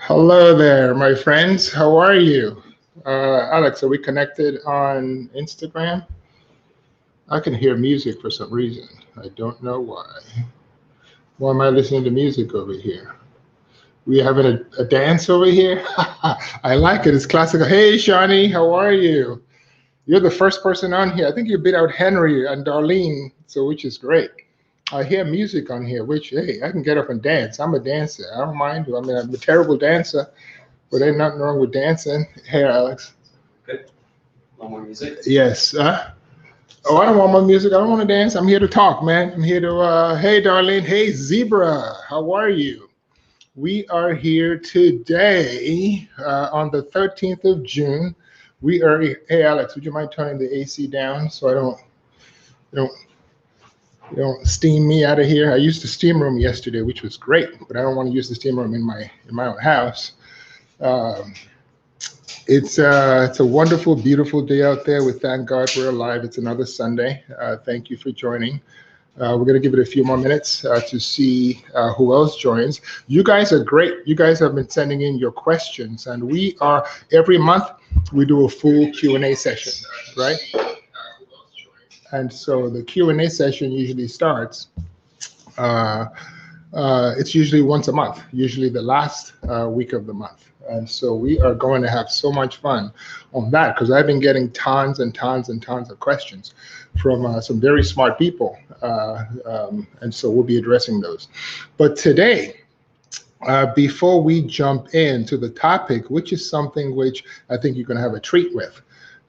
Hello there, my friends. How are you? Alex, are we connected on Instagram? I can hear music for some reason. I don't know why. Why am I listening to music over here? We having a dance over here? I like it. It's classical. Hey, Shawnee, how are you? You're the first person on here. I think you beat out Henry and Darlene, so which is great. I hear music on here, which, hey, I can get up and dance. I'm a dancer. I don't mind. I mean, I'm a terrible dancer, but ain't nothing wrong with dancing. Hey, Alex. Good. Want more music? Yes. Oh, I don't want more music. I don't want to dance. I'm here to talk, man. I'm here to, hey, Darlene. Hey, Zebra. How are you? We are here today on the 13th of June. We are, hey, Alex, would you mind turning the AC down so I don't, you don't steam me out of here? I used the steam room yesterday, which was great, but I don't want to use the steam room in my own house. It's a wonderful, beautiful day out there. We thank God we're alive. It's another Sunday. Thank you for joining. We're going to give it a few more minutes to see who else joins. You guys are great. You guys have been sending in your questions, and we are every month we do a full Q&A session, right? And so the Q&A session usually starts. It's usually once a month, usually the last week of the month. And so we are going to have so much fun on that because I've been getting tons and tons and tons of questions from some very smart people. And so we'll be addressing those. But today, before we jump into the topic, which is something which I think you're going to have a treat with,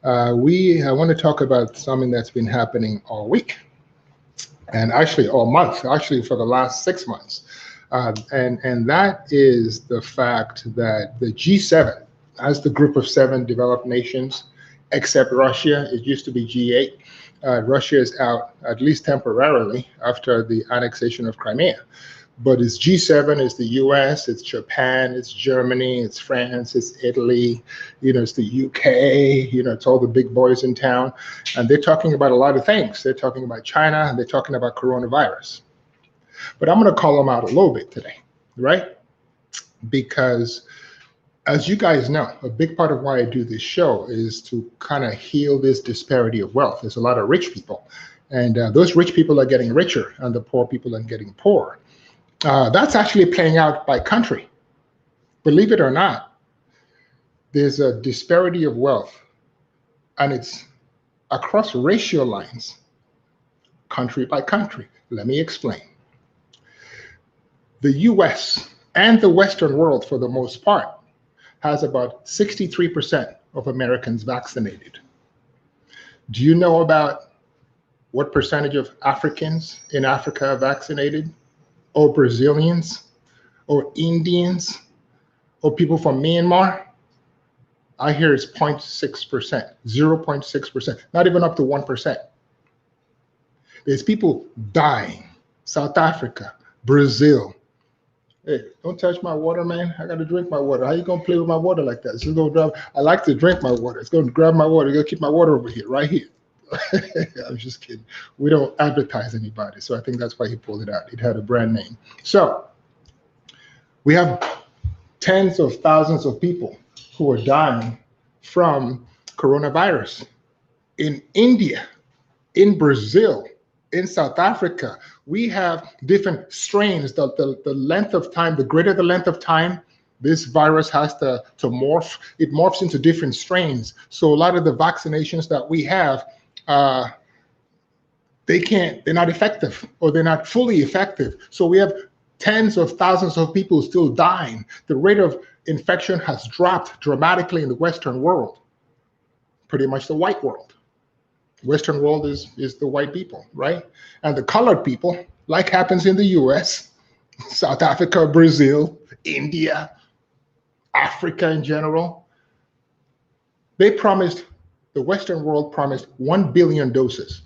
I want to talk about something that's been happening all week. And actually all month, actually for the last 6 months. And that is the fact that the G7, as the group of 7 developed nations, except Russia, it used to be G8. Russia is out, at least temporarily, after the annexation of Crimea. But it's G7, it's the US, it's Japan, it's Germany, it's France, it's Italy, it's the UK, it's all the big boys in town. And they're talking about a lot of things. They're talking about China, and they're talking about coronavirus. But I'm going to call them out a little bit today, right? Because as you guys know, a big part of why I do this show is to kind of heal this disparity of wealth. There's a lot of rich people, and those rich people are getting richer, and the poor people are getting poorer. That's actually playing out by country. Believe it or not, there's a disparity of wealth, and it's across racial lines, country by country. Let me explain. The US and the Western world, for the most part, has about 63% of Americans vaccinated. Do you know about what percentage of Africans in Africa are vaccinated? Or Brazilians, or Indians, or people from Myanmar? I hear it's 0.6%, 0.6%, not even up to 1%. There's people dying. South Africa, Brazil. Hey, don't touch my water, man. I got to drink my water. How you going to play with my water like that? It's just gonna I like to drink my water. It's going to grab my water. It's going to keep my water over here, right here. I'm just kidding. We don't advertise anybody. So I think that's why he pulled it out. It had a brand name. So we have tens of thousands of people who are dying from coronavirus in India, in Brazil, in South Africa. We have different strains. The length of time, the greater the length of time, this virus has to morph. It morphs into different strains. So a lot of the vaccinations that we have, they're not effective, or they're not fully effective. So we have tens of thousands of people still dying. The rate of infection has dropped dramatically in the Western world, pretty much the white world. Western world is the white people, right? And the colored people, like happens in the US, South Africa, Brazil, India, Africa in general, the Western world promised 1 billion doses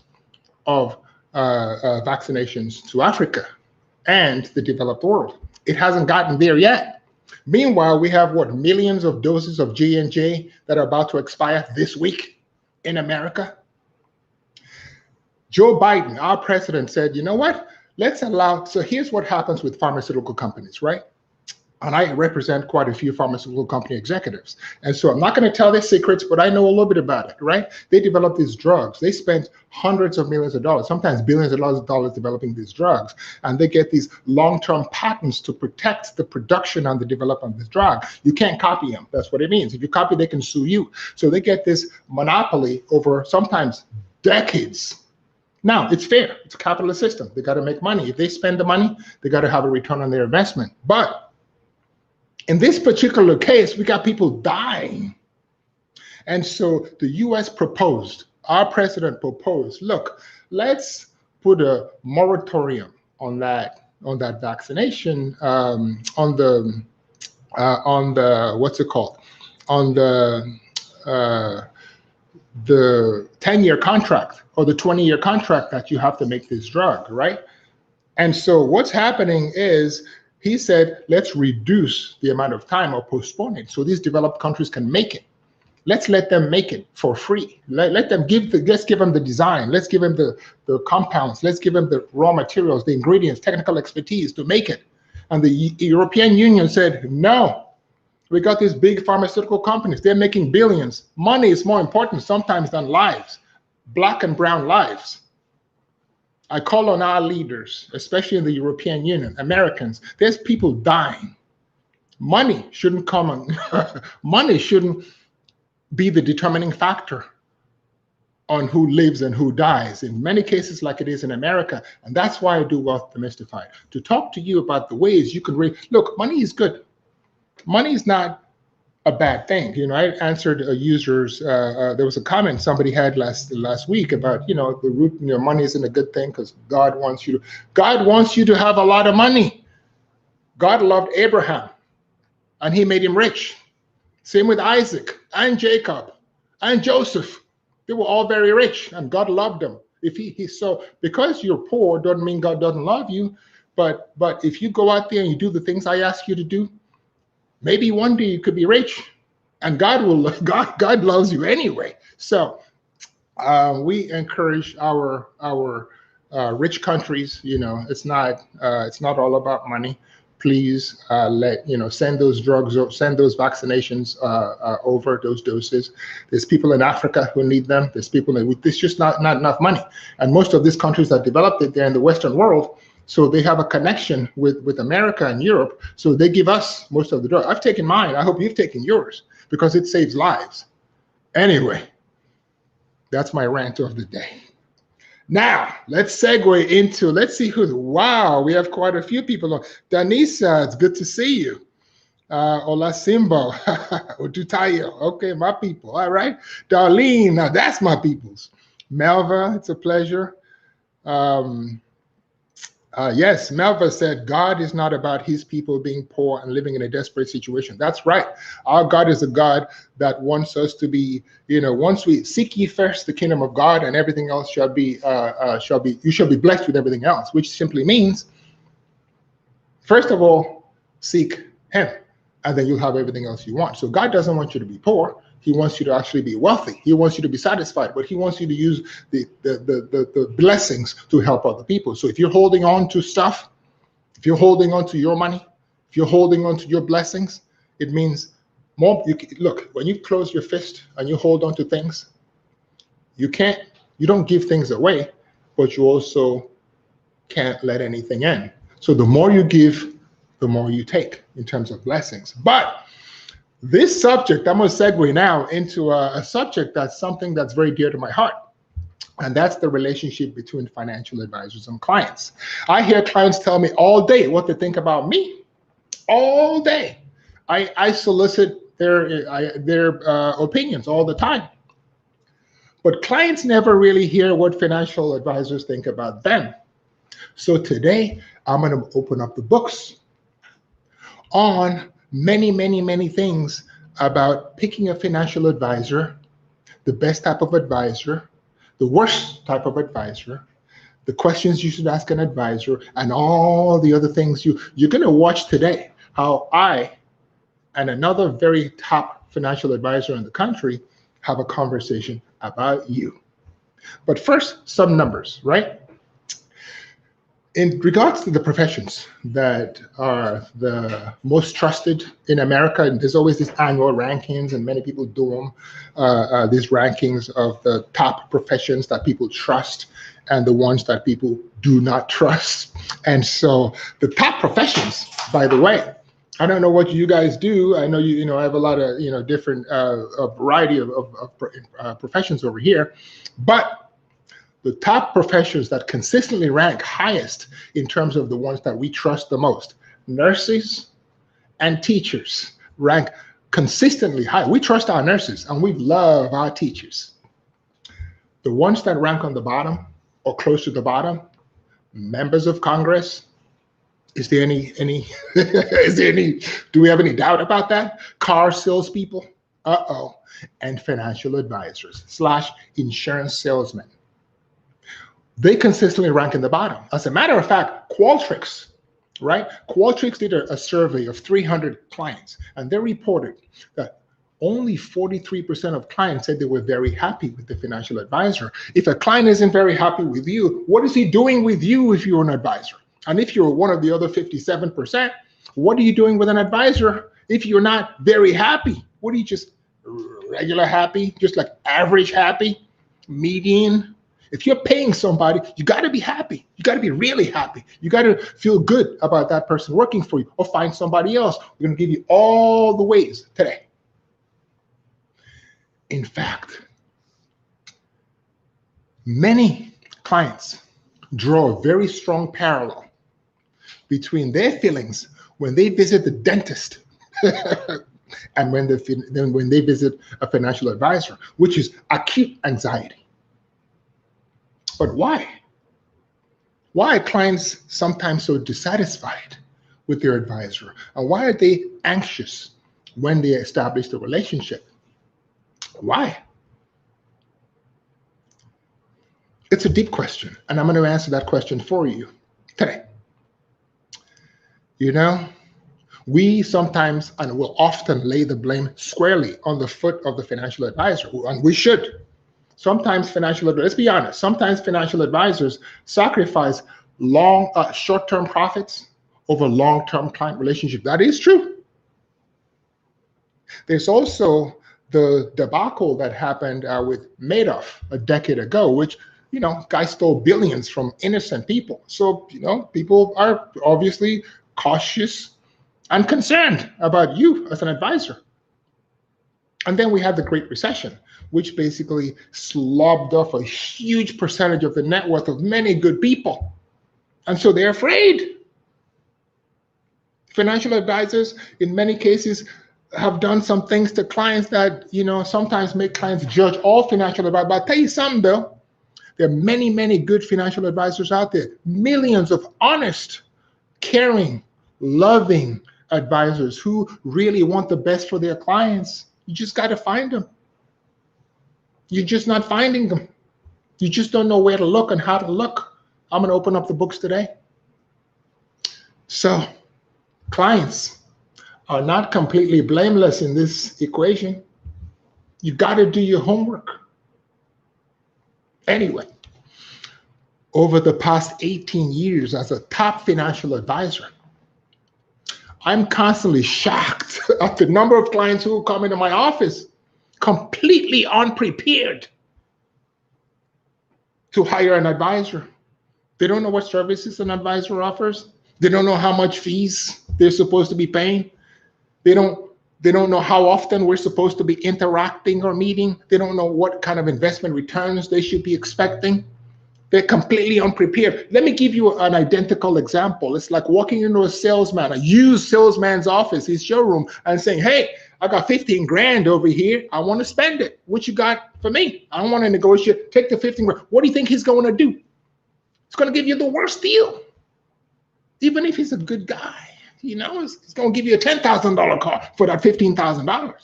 of vaccinations to Africa and the developed world. It hasn't gotten there yet. Meanwhile, we have millions of doses of J&J that are about to expire this week in America. Joe Biden, our president, said, you know what? So here's what happens with pharmaceutical companies, right? And I represent quite a few pharmaceutical company executives. And so I'm not going to tell their secrets, but I know a little bit about it, right? They develop these drugs. They spend hundreds of millions of dollars, sometimes billions of dollars developing these drugs. And they get these long-term patents to protect the production and the development of this drug. You can't copy them. That's what it means. If you copy, they can sue you. So they get this monopoly over sometimes decades. Now, it's fair. It's a capitalist system. They got to make money. If they spend the money, they got to have a return on their investment. But in this particular case, we got people dying. And so the US proposed, our president proposed, look, let's put a moratorium on that vaccination, on the what's it called? On the 10-year contract or the 20-year contract that you have to make this drug, right? And so what's happening is, he said, let's reduce the amount of time or postpone it so these developed countries can make it. Let's let them make it for free. Let's give them the design. Let's give them the compounds. Let's give them the raw materials, the ingredients, technical expertise to make it. And the European Union said, no, we got these big pharmaceutical companies. They're making billions. Money is more important sometimes than lives, black and brown lives. I call on our leaders, especially in the European Union, Americans. There's people dying. Money shouldn't come on. Money shouldn't be the determining factor on who lives and who dies. In many cases, like it is in America, and that's why I do Wealth Demystified, to talk to you about the ways you can look. Money is good. Money is not a bad thing. You know, I answered a user's, there was a comment somebody had last week about, the root, money isn't a good thing because God wants you to have a lot of money. God loved Abraham and he made him rich. Same with Isaac and Jacob and Joseph. They were all very rich and God loved them. So because you're poor doesn't mean God doesn't love you, but if you go out there and you do the things I ask you to do, maybe one day you could be rich, and God loves you anyway. So we encourage our rich countries. It's not all about money. Please send those drugs, send those vaccinations over, those doses. There's people in Africa who need them. There's people there's just not enough money, and most of these countries that developed it, they're in the Western world. So they have a connection with America and Europe. So they give us most of the drugs. I've taken mine. I hope you've taken yours because it saves lives. Anyway, that's my rant of the day. Now, let's segue into, let's see wow, we have quite a few people on. Danisa, it's good to see you. Olasimbo, Otutayo, okay, my people, all right. Darlene, now that's my peoples. Melva, it's a pleasure. Yes, Melva said, God is not about his people being poor and living in a desperate situation. That's right. Our God is a God that wants us to be, once we seek ye first the kingdom of God, and everything else you shall be blessed with everything else, which simply means, first of all, seek him, and then you'll have everything else you want. So God doesn't want you to be poor. He wants you to actually be wealthy. He wants you to be satisfied, but he wants you to use the blessings to help other people. So if you're holding on to stuff, if you're holding on to your money, if you're holding on to your blessings, it means more. Look, when you close your fist and you hold on to things, you don't give things away, but you also can't let anything in. So the more you give, the more you take in terms of blessings. But this subject, I'm going to segue now into a subject that's something that's very dear to my heart, and that's the relationship between financial advisors and clients. I hear clients tell me all day what they think about me, all day. I solicit their opinions all the time, but clients never really hear what financial advisors think about them. So today, I'm going to open up the books on many things about picking a financial advisor, the best type of advisor, the worst type of advisor, the questions you should ask an advisor, and all the other things you're going to watch today, how I and another very top financial advisor in the country have a conversation about you. But first, some numbers, right? In regards to the professions that are the most trusted in America, and there's always these annual rankings, and many people do them, these rankings of the top professions that people trust and the ones that people do not trust. And so the top professions, by the way, I don't know what you guys do. I know you know I have a lot of different a variety of professions over here, but the top professions that consistently rank highest in terms of the ones that we trust the most, nurses and teachers rank consistently high. We trust our nurses and we love our teachers. The ones that rank on the bottom or close to the bottom, members of Congress. Is there any do we have any doubt about that? Car salespeople, and financial advisors / insurance salesmen. They consistently rank in the bottom. As a matter of fact, Qualtrics, right? Qualtrics did a survey of 300 clients, and they reported that only 43% of clients said they were very happy with the financial advisor. If a client isn't very happy with you, what is he doing with you if you're an advisor? And if you're one of the other 57%, what are you doing with an advisor if you're not very happy? What are you, just regular happy, just like average happy, median? If you're paying somebody, you got to be happy. You got to be really happy. You got to feel good about that person working for you, or find somebody else. We're going to give you all the ways today. In fact, many clients draw a very strong parallel between their feelings when they visit the dentist and when they visit a financial advisor, which is acute anxiety. But why? Why are clients sometimes so dissatisfied with their advisor? And why are they anxious when they establish the relationship? Why? It's a deep question, and I'm going to answer that question for you today. You know, we sometimes and will often lay the blame squarely on the foot of the financial advisor, and we should. Sometimes let's be honest, sometimes financial advisors sacrifice short-term profits over long-term client relationships. That is true. There's also the debacle that happened with Madoff a decade ago, which, guy stole billions from innocent people. So, people are obviously cautious and concerned about you as an advisor. And then we had the Great Recession, which basically slobbed off a huge percentage of the net worth of many good people. And so they're afraid. Financial advisors, in many cases, have done some things to clients that, sometimes make clients judge all financial advisors. But I'll tell you something, though. There are many, many good financial advisors out there. Millions of honest, caring, loving advisors who really want the best for their clients. You just got to find them. You're just not finding them. You just don't know where to look and how to look. I'm going to open up the books today. So, clients are not completely blameless in this equation. You got to do your homework. Anyway, over the past 18 years as a top financial advisor, I'm constantly shocked at the number of clients who come into my office completely unprepared to hire an advisor. They don't know what services an advisor offers. They don't know how much fees they're supposed to be paying. They don't know how often we're supposed to be interacting or meeting. They don't know what kind of investment returns they should be expecting. They're completely unprepared. Let me give you an identical example. It's like walking into a used salesman's office, his showroom, and saying, hey, I got 15 grand over here. I want to spend it. What you got for me? I don't want to negotiate. Take the 15 grand. What do you think he's going to do? He's going to give you the worst deal. Even if he's a good guy, he's going to give you a $10,000 car for that $15,000.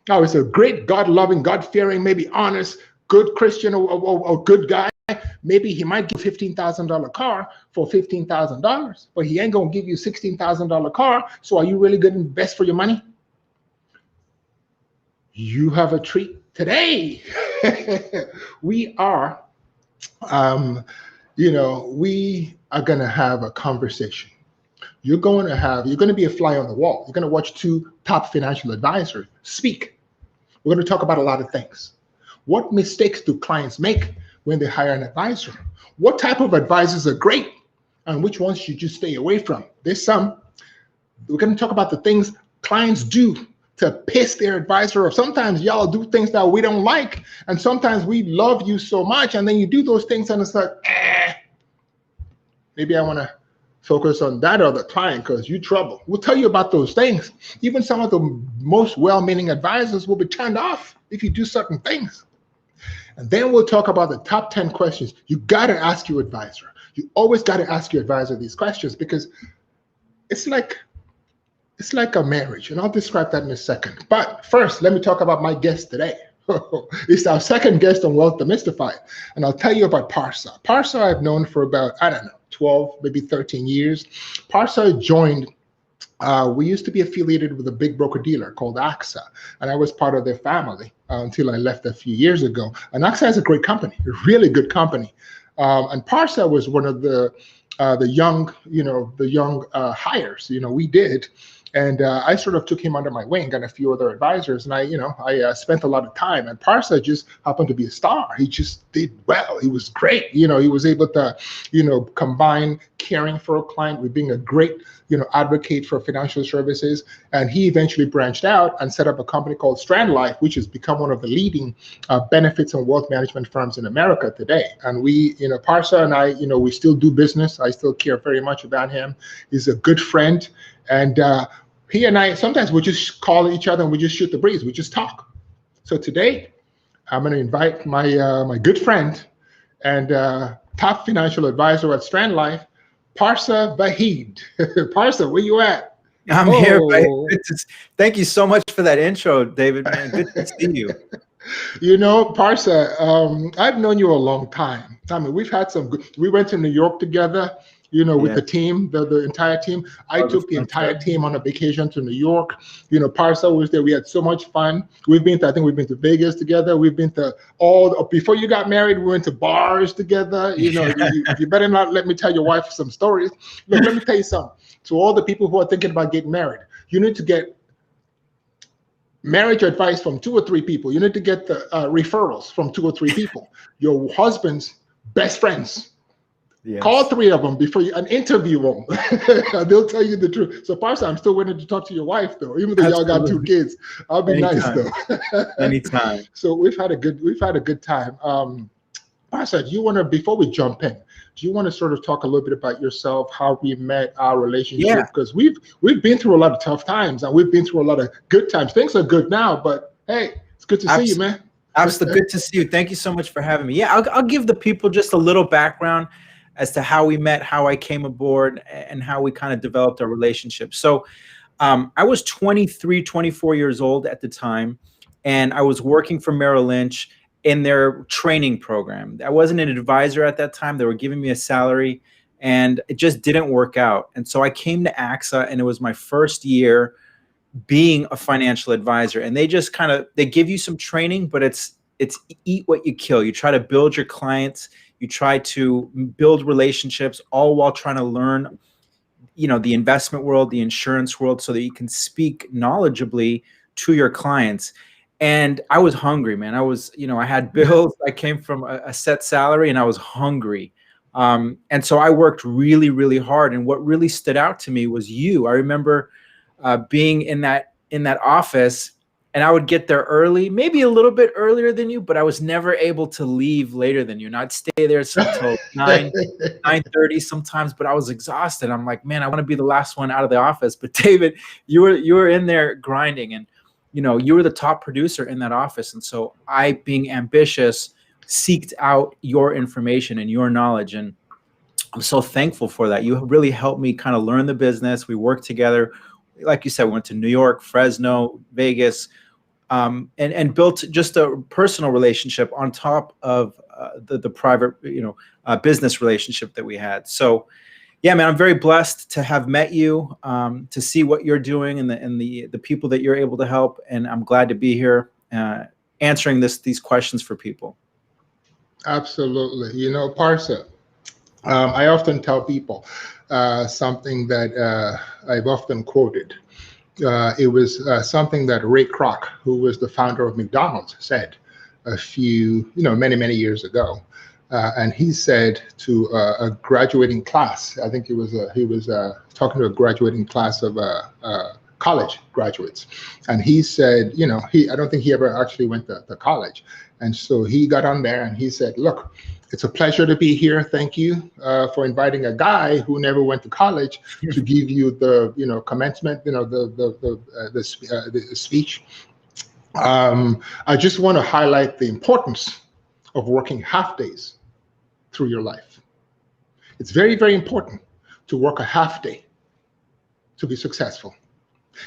Now, it's a great God-loving, God-fearing, maybe honest, good Christian or good guy. Maybe he might give a $15,000 car for $15,000, but he ain't going to give you a $16,000 car. So are you really getting the best for your money? You have a treat today. We are, we are going to have a conversation. You're going to be a fly on the wall. You're going to watch two top financial advisors speak. We're going to talk about a lot of things. What mistakes do clients make when they hire an advisor? What type of advisors are great and which ones should you stay away from? There's some. We're going to talk about the things clients do to piss their advisor off. Sometimes y'all do things that we don't like, and sometimes we love you so much, and then you do those things and it's like, maybe I want to focus on that other client because you trouble. We'll tell you about those things. Even some of the most well-meaning advisors will be turned off if you do certain things. And then we'll talk about the top 10 questions you got to ask your advisor. You always got to ask your advisor these questions because it's like a marriage, and I'll describe that in a second. But first, let me talk about my guest today. It's our second guest on Wealth Demystified, and I'll tell you about Parsa. Parsa I've known for about, 12, maybe 13 years. Parsa joined, we used to be affiliated with a big broker-dealer called AXA, and I was part of their family until I left a few years ago. And AXA is a great company, a really good company. And Parsa was one of the young hires, we did. And I sort of took him under my wing and a few other advisors. And I spent a lot of time. And Parsa just happened to be a star. He just did well. He was great. He was able to, combine caring for a client with being a great, advocate for financial services. And he eventually branched out and set up a company called Strand Life, which has become one of the leading benefits and wealth management firms in America today. And we, Parsa and I, we still do business. I still care very much about him. He's a good friend. And he and I, sometimes we just call each other and we just shoot the breeze. We just talk. So today, I'm going to invite my good friend and top financial advisor at Strand Life, Parsa Vahid. Parsa, where you at? I'm here. Thank you so much for that intro, David. Man, good to see you. Parsa, I've known you a long time. I mean, we've had we went to New York together. With the team, the entire team. I took the entire team on a vacation to New York. Parsa was there. We had so much fun. I think we've been to Vegas together. We've been to before you got married, we went to bars together. You better not let me tell your wife some stories. Look, let me tell you something. To all the people who are thinking about getting married, you need to get marriage advice from 2 or 3 people. You need to get the referrals from 2 or 3 people. Your husband's best friends. Yes. Call 3 of them and interview them. They'll tell you the truth. So, Parsa, I'm still waiting to talk to your wife, though. Even though y'all got 2 kids, I'll be nice, though. Anytime. So we've had a good time. Parsa, before we jump in, do you want to sort of talk a little bit about yourself, how we met, our relationship? Because we've been through a lot of tough times and we've been through a lot of good times. Things are good now, but hey, it's good to see you, man. Absolutely, good to see you. Thank you so much for having me. Yeah, I'll give the people just a little background as to how we met, how I came aboard, and how we kind of developed our relationship. So I was 23, 24 years old at the time, and I was working for Merrill Lynch in their training program. I wasn't an advisor at that time. They were giving me a salary, and it just didn't work out. And so I came to AXA, and it was my first year being a financial advisor. And they just they give you some training, but it's eat what you kill. You try to build your clients. You try to build relationships, all while trying to learn, the investment world, the insurance world, so that you can speak knowledgeably to your clients. And I was hungry, man. I had bills. I came from a set salary, and I was hungry. And so I worked really, really hard. And what really stood out to me was you. I remember being in that office. And I would get there early, maybe a little bit earlier than you, but I was never able to leave later than you. And I'd stay there until 9:30 sometimes, but I was exhausted. I'm like, man, I want to be the last one out of the office. But David, you were in there grinding, and you were the top producer in that office. And so I, being ambitious, seeked out your information and your knowledge. And I'm so thankful for that. You really helped me kind of learn the business. We worked together. Like you said, we went to New York, Fresno, Vegas, and built just a personal relationship on top of the private, business relationship that we had. So, yeah, man, I'm very blessed to have met you, to see what you're doing and the people that you're able to help, and I'm glad to be here answering these questions for people. Absolutely, Parsa. I often tell people something that I've often quoted. It was something that Ray Kroc, who was the founder of McDonald's, said many years ago. And he said to a graduating class, I think he was talking to a graduating class of college graduates, and he said, I don't think he ever actually went to college, and so he got on there and he said, "Look, it's a pleasure to be here. Thank you for inviting a guy who never went to college to give you the commencement, the speech. I just want to highlight the importance of working half days through your life. It's very, very important to work a half day to be successful.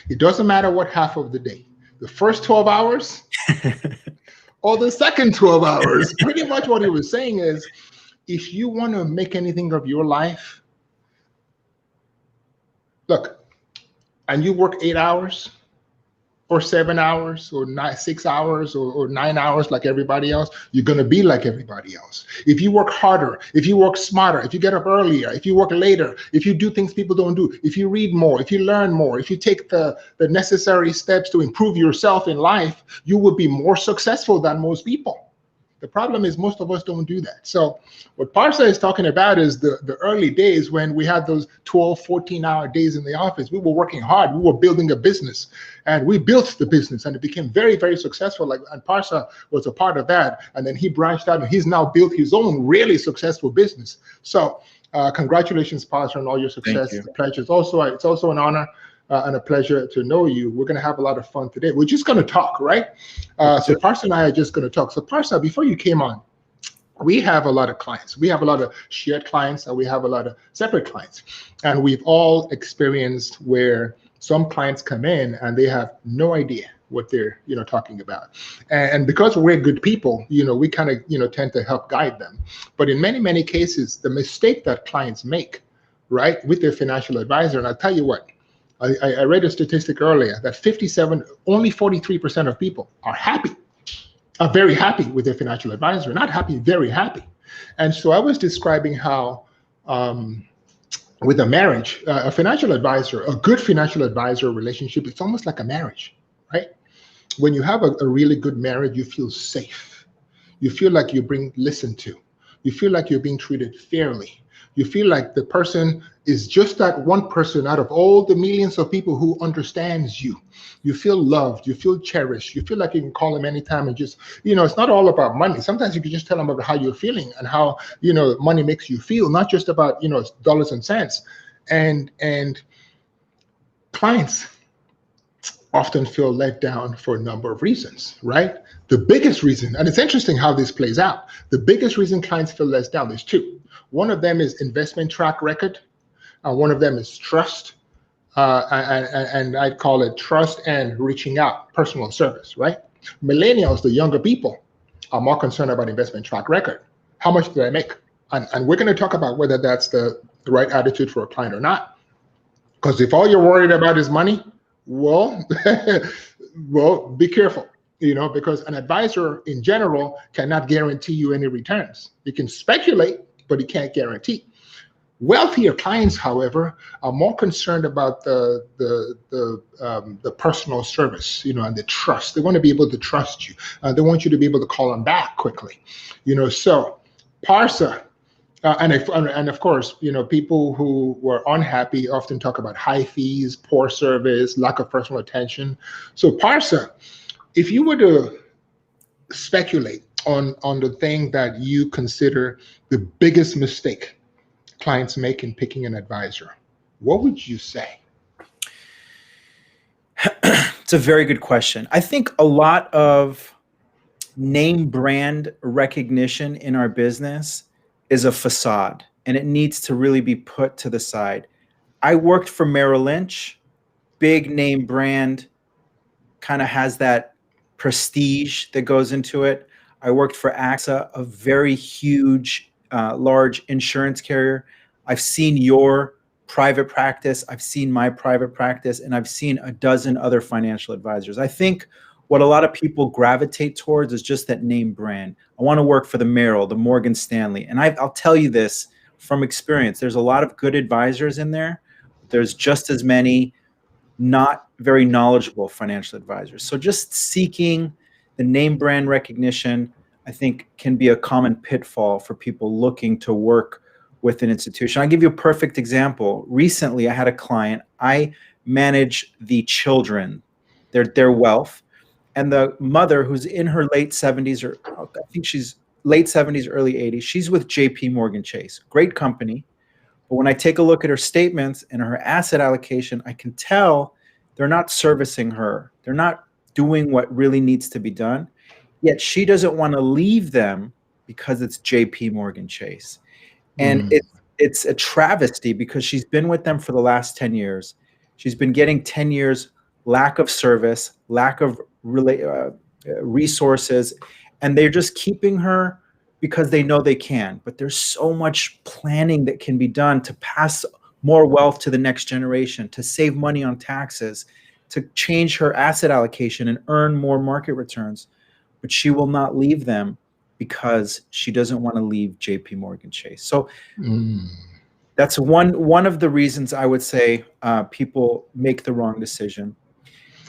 It doesn't matter what half of the day, the first 12 hours or the second 12 hours. Pretty much what he was saying is, if you want to make anything of your life, look, and you work 8 hours or 7 hours or 6 hours or 9 hours like everybody else, you're going to be like everybody else. If you work harder, if you work smarter, if you get up earlier, if you work later, if you do things people don't do, if you read more, if you learn more, if you take the necessary steps to improve yourself in life, you will be more successful than most people. The problem is most of us don't do that. So what Parsa is talking about is the early days when we had those 12, 14-hour days in the office. We were working hard. We were building a business, and we built the business, and it became very, very successful. And Parsa was a part of that. And then he branched out, and he's now built his own really successful business. So congratulations, Parsa, on all your success. Thank you. The pleasure. It's also an honor and a pleasure to know you. We're going to have a lot of fun today. We're just going to talk, right? So Parsa and I are just going to talk. So Parsa, before you came on, we have a lot of clients. We have a lot of shared clients, and we have a lot of separate clients. And we've all experienced where some clients come in and they have no idea what they're talking about. And because we're good people, we kind of tend to help guide them. But in many cases, the mistake that clients make, right, with their financial advisor, and I'll tell you what, I read a statistic earlier that only 43% of people are very happy with their financial advisor. Not happy, very happy. And so I was describing how with a marriage, a financial advisor, a good financial advisor relationship, it's almost like a marriage, right? When you have a really good marriage, you feel safe. You feel like you're being listened to. You feel like you're being treated fairly. You feel like the person is just that one person out of all the millions of people who understands you. You feel loved, you feel cherished, you feel like you can call them anytime and just, it's not all about money. Sometimes you can just tell them about how you're feeling and how, money makes you feel, not just about, dollars and cents. And clients often feel let down for a number of reasons, right? The biggest reason, and it's interesting how this plays out, the biggest reason clients feel let down, there's two. One of them is investment track record. One of them is trust. And I'd call it trust and reaching out, personal service, right? Millennials, the younger people, are more concerned about investment track record. How much did I make? And we're going to talk about whether that's the right attitude for a client or not. Because if all you're worried about is money, well, be careful, because an advisor in general cannot guarantee you any returns. You can speculate, but he can't guarantee. Wealthier clients, however, are more concerned about the personal service, and the trust. They want to be able to trust you. They want you to be able to call them back quickly, So, Parsa, and of course, people who were unhappy often talk about high fees, poor service, lack of personal attention. So, Parsa, if you were to speculate on the thing that you consider the biggest mistake clients make in picking an advisor, what would you say? It's a very good question. I think a lot of name brand recognition in our business is a facade, and it needs to really be put to the side. I worked for Merrill Lynch, big name brand, kind of has that prestige that goes into it. I worked for AXA, a very huge, large insurance carrier. I've seen your private practice. I've seen my private practice, and I've seen a dozen other financial advisors. I think what a lot of people gravitate towards is just that name brand. I want to work for the Merrill, the Morgan Stanley. And I'll tell you this, from experience, there's a lot of good advisors in there. There's just as many not very knowledgeable financial advisors. So just seeking the name brand recognition, I think, can be a common pitfall for people looking to work with an institution. I'll give you a perfect example. Recently, I had a client. I manage the children, their wealth, and the mother, who's in her late 70s, or I think she's late 70s, early 80s. She's with JP Morgan Chase, great company. But when I take a look at her statements and her asset allocation, I can tell they're not servicing her. They're not doing what really needs to be done. Yet she doesn't want to leave them because it's JP Morgan Chase. And it's a travesty because she's been with them for the last 10 years. She's been getting 10 years lack of service, lack of resources, and they're just keeping her because they know they can. But there's so much planning that can be done to pass more wealth to the next generation, to save money on taxes, to change her asset allocation and earn more market returns. But she will not leave them because she doesn't want to leave JP Morgan Chase. So that's one of the reasons I would say people make the wrong decision.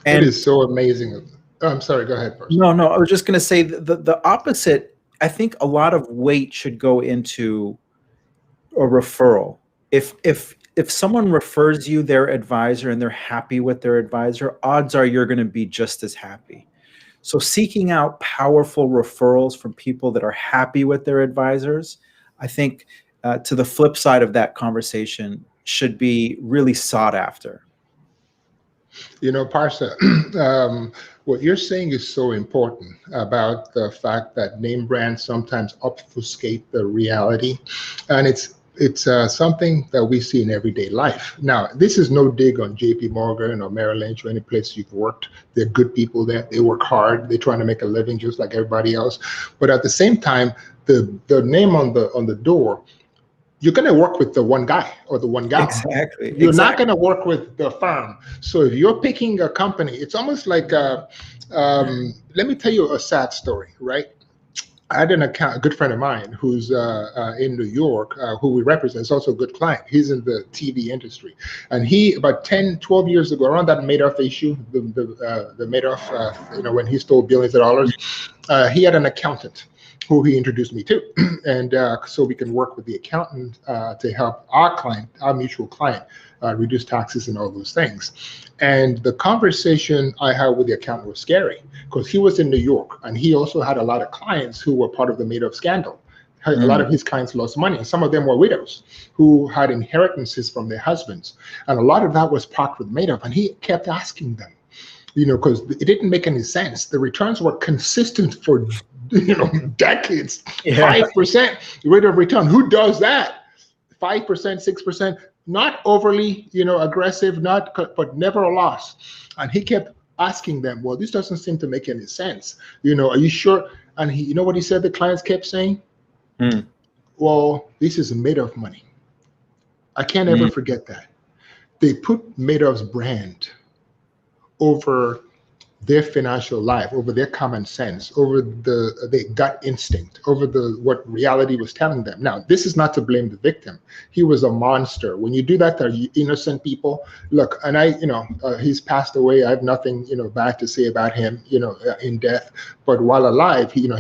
And it is so amazing. Oh, I'm sorry, go ahead first. No, I was just going to say the opposite. I think a lot of weight should go into a referral. If someone refers you their advisor and they're happy with their advisor, odds are you're going to be just as happy. So seeking out powerful referrals from people that are happy with their advisors, I think to the flip side of that conversation should be really sought after. You know, Parsa, what you're saying is so important about the fact that name brands sometimes obfuscate the reality. And it's something that we see in everyday life. Now, this is no dig on JP Morgan or Merrill Lynch or any place you've worked. They're good people there. They work hard. They're trying to make a living just like everybody else. But at the same time, the name on the door, you're going to work with the one guy or the one gal. Exactly. You're not going to work with the firm. So if you're picking a company, it's almost like, let me tell you a sad story, right? I had a good friend of mine who's in New York, who we represent. Is also a good client. He's in the TV industry. And he, about 10, 12 years ago, around that Madoff issue, the Madoff, when he stole billions of dollars, he had an accountant who he introduced me to. And so we can work with the accountant to help our client, our mutual client, reduce taxes and all those things. And the conversation I had with the accountant was scary because he was in New York and he also had a lot of clients who were part of the Madoff scandal. A lot of his clients lost money, and some of them were widows who had inheritances from their husbands. And a lot of that was parked with Madoff, and he kept asking them, because it didn't make any sense. The returns were consistent for decades. 5% rate of return. Who does that? 5%, 6%, not overly, aggressive, but never a loss. And he kept asking them, well, this doesn't seem to make any sense. Are you sure? And he, what he said the clients kept saying? Well, this is made of money. I can't ever forget that. They put Madoff's brand over their financial life, over their common sense, over the gut instinct, over what reality was telling them. Now, this is not to blame the victim. He was a monster. When you do that to innocent people, look, and he's passed away. I have nothing, bad to say about him, in death. But while alive, he in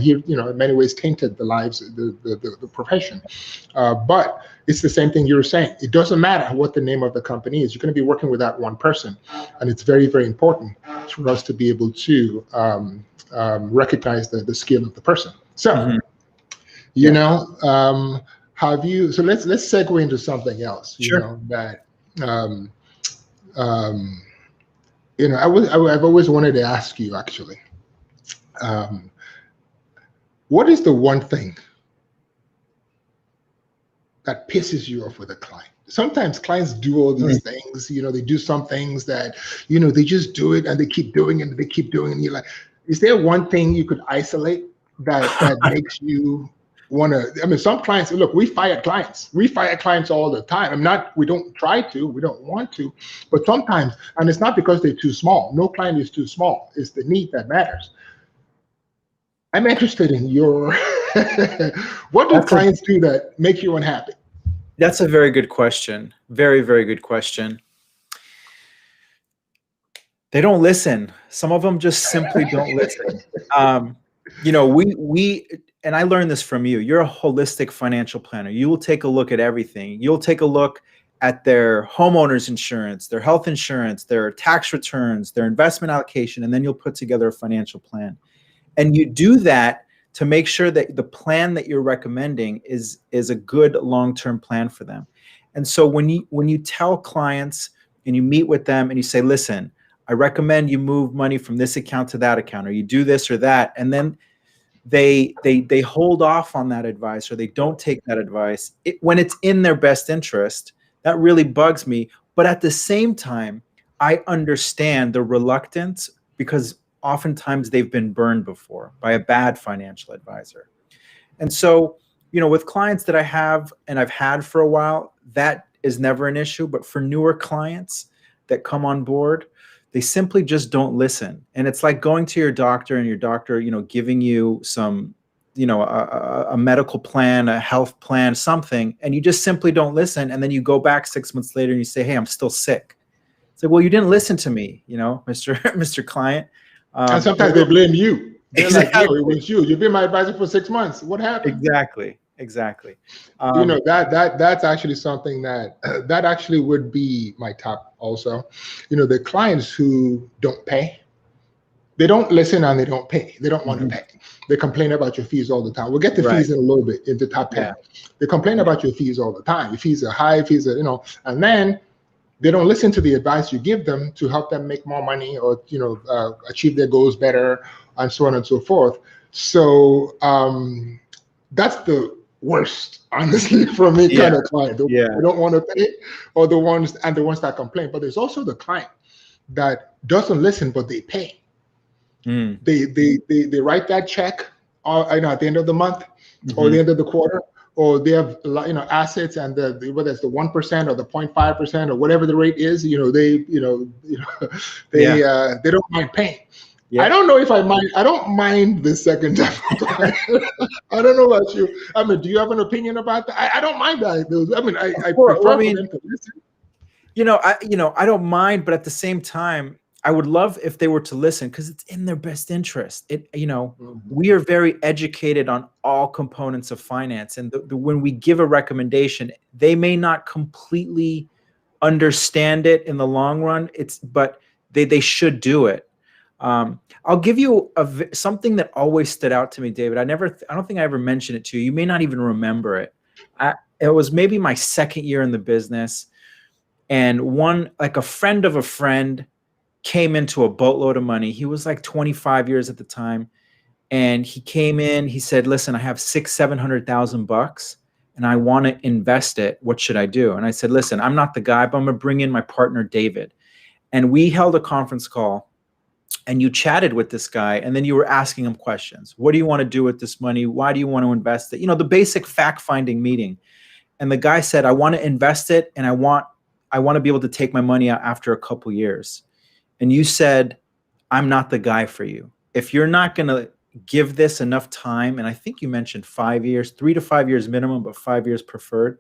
many ways tainted the lives, the profession. But it's the same thing you were saying. It doesn't matter what the name of the company is. You're going to be working with that one person. And it's very, very important for us to be able to recognize the skill of the person. So, have you, so let's segue into something else, Sure. I've always wanted to ask you actually, what is the one thing that pisses you off with a client? Sometimes clients do all these things, they do some things that, they just do it and they keep doing it and they keep doing it. And you're like, is there one thing you could isolate that makes you want to, some clients, look, we fire clients. We fire clients all the time. We don't try to, we don't want to, but sometimes, and it's not because they're too small. No client is too small. It's the need that matters. I'm interested in your, what do clients do that make you unhappy? That's a very good question. Very, very good question. They don't listen. Some of them just simply don't listen. You know, we and I learned this from you. You're a holistic financial planner. You will take a look at everything. You'll take a look at their homeowners insurance, their health insurance, their tax returns, their investment allocation, and then you'll put together a financial plan. And you do that to make sure that the plan that you're recommending is a good long-term plan for them. And so when you tell clients and you meet with them and you say, listen, I recommend you move money from this account to that account, or you do this or that, and then they hold off on that advice, or they don't take that advice when it's in their best interest. That really bugs me. But at the same time, I understand the reluctance, because oftentimes they've been burned before by a bad financial advisor. And so, you know, with clients that I have and I've had for a while, that is never an issue. But for newer clients that come on board, they simply just don't listen. And it's like going to your doctor and your doctor, you know, giving you some, you know, a medical plan, a health plan, something, and you just simply don't listen. And then you go back 6 months later and you say, hey, I'm still sick. It's like, well, you didn't listen to me, you know, Mr. Client. And sometimes they blame you. They're Exactly. like, no, it was you. You've been my advisor for 6 months. What happened? Exactly. You know, that's actually something that that actually would be my top also. You know, the clients who don't pay, they don't listen and they don't pay. They don't want to pay. They complain about your fees all the time. We'll get to fees in a little bit in the top 10. They complain about your fees all the time. Your fees are high, fees are, you know, and then they don't listen to the advice you give them to help them make more money, or, you know, achieve their goals better, and so on and so forth. So that's the worst, honestly, for me, kind of client. They don't want to pay, or the ones that complain. But there's also the client that doesn't listen, but they pay. They write that check, you know, at the end of the month, or the end of the quarter, or they have, you know, assets, and whether it's the 1% or the 0.5% or whatever the rate is, you know, they don't mind paying. I don't know if I mind. I don't mind the second type of client. I don't know about you. I mean, do you have an opinion about that? I don't mind that. I mean, I prefer for them to listen. You know, I don't mind, but at the same time, I would love if they were to listen, because it's in their best interest. You know, we are very educated on all components of finance, and when we give a recommendation, they may not completely understand it in the long run. But they should do it. I'll give you something that always stood out to me, David. I don't think I ever mentioned it to you. You may not even remember it. It was maybe my second year in the business, and a friend of a friend came into a boatload of money. He was like 25 years at the time. And he came in, he said, listen, I have $600,000-700,000 and I want to invest it. What should I do? And I said, listen, I'm not the guy, but I'm going to bring in my partner, David. And we held a conference call, and you chatted with this guy, and then you were asking him questions. What do you want to do with this money? Why do you want to invest it? You know, the basic fact-finding meeting. And the guy said, I want to invest it, and I want to be able to take my money out after a couple years. And you said, I'm not the guy for you. If you're not going to give this enough time, and I think you mentioned 5 years, 3 to 5 years minimum, but 5 years preferred.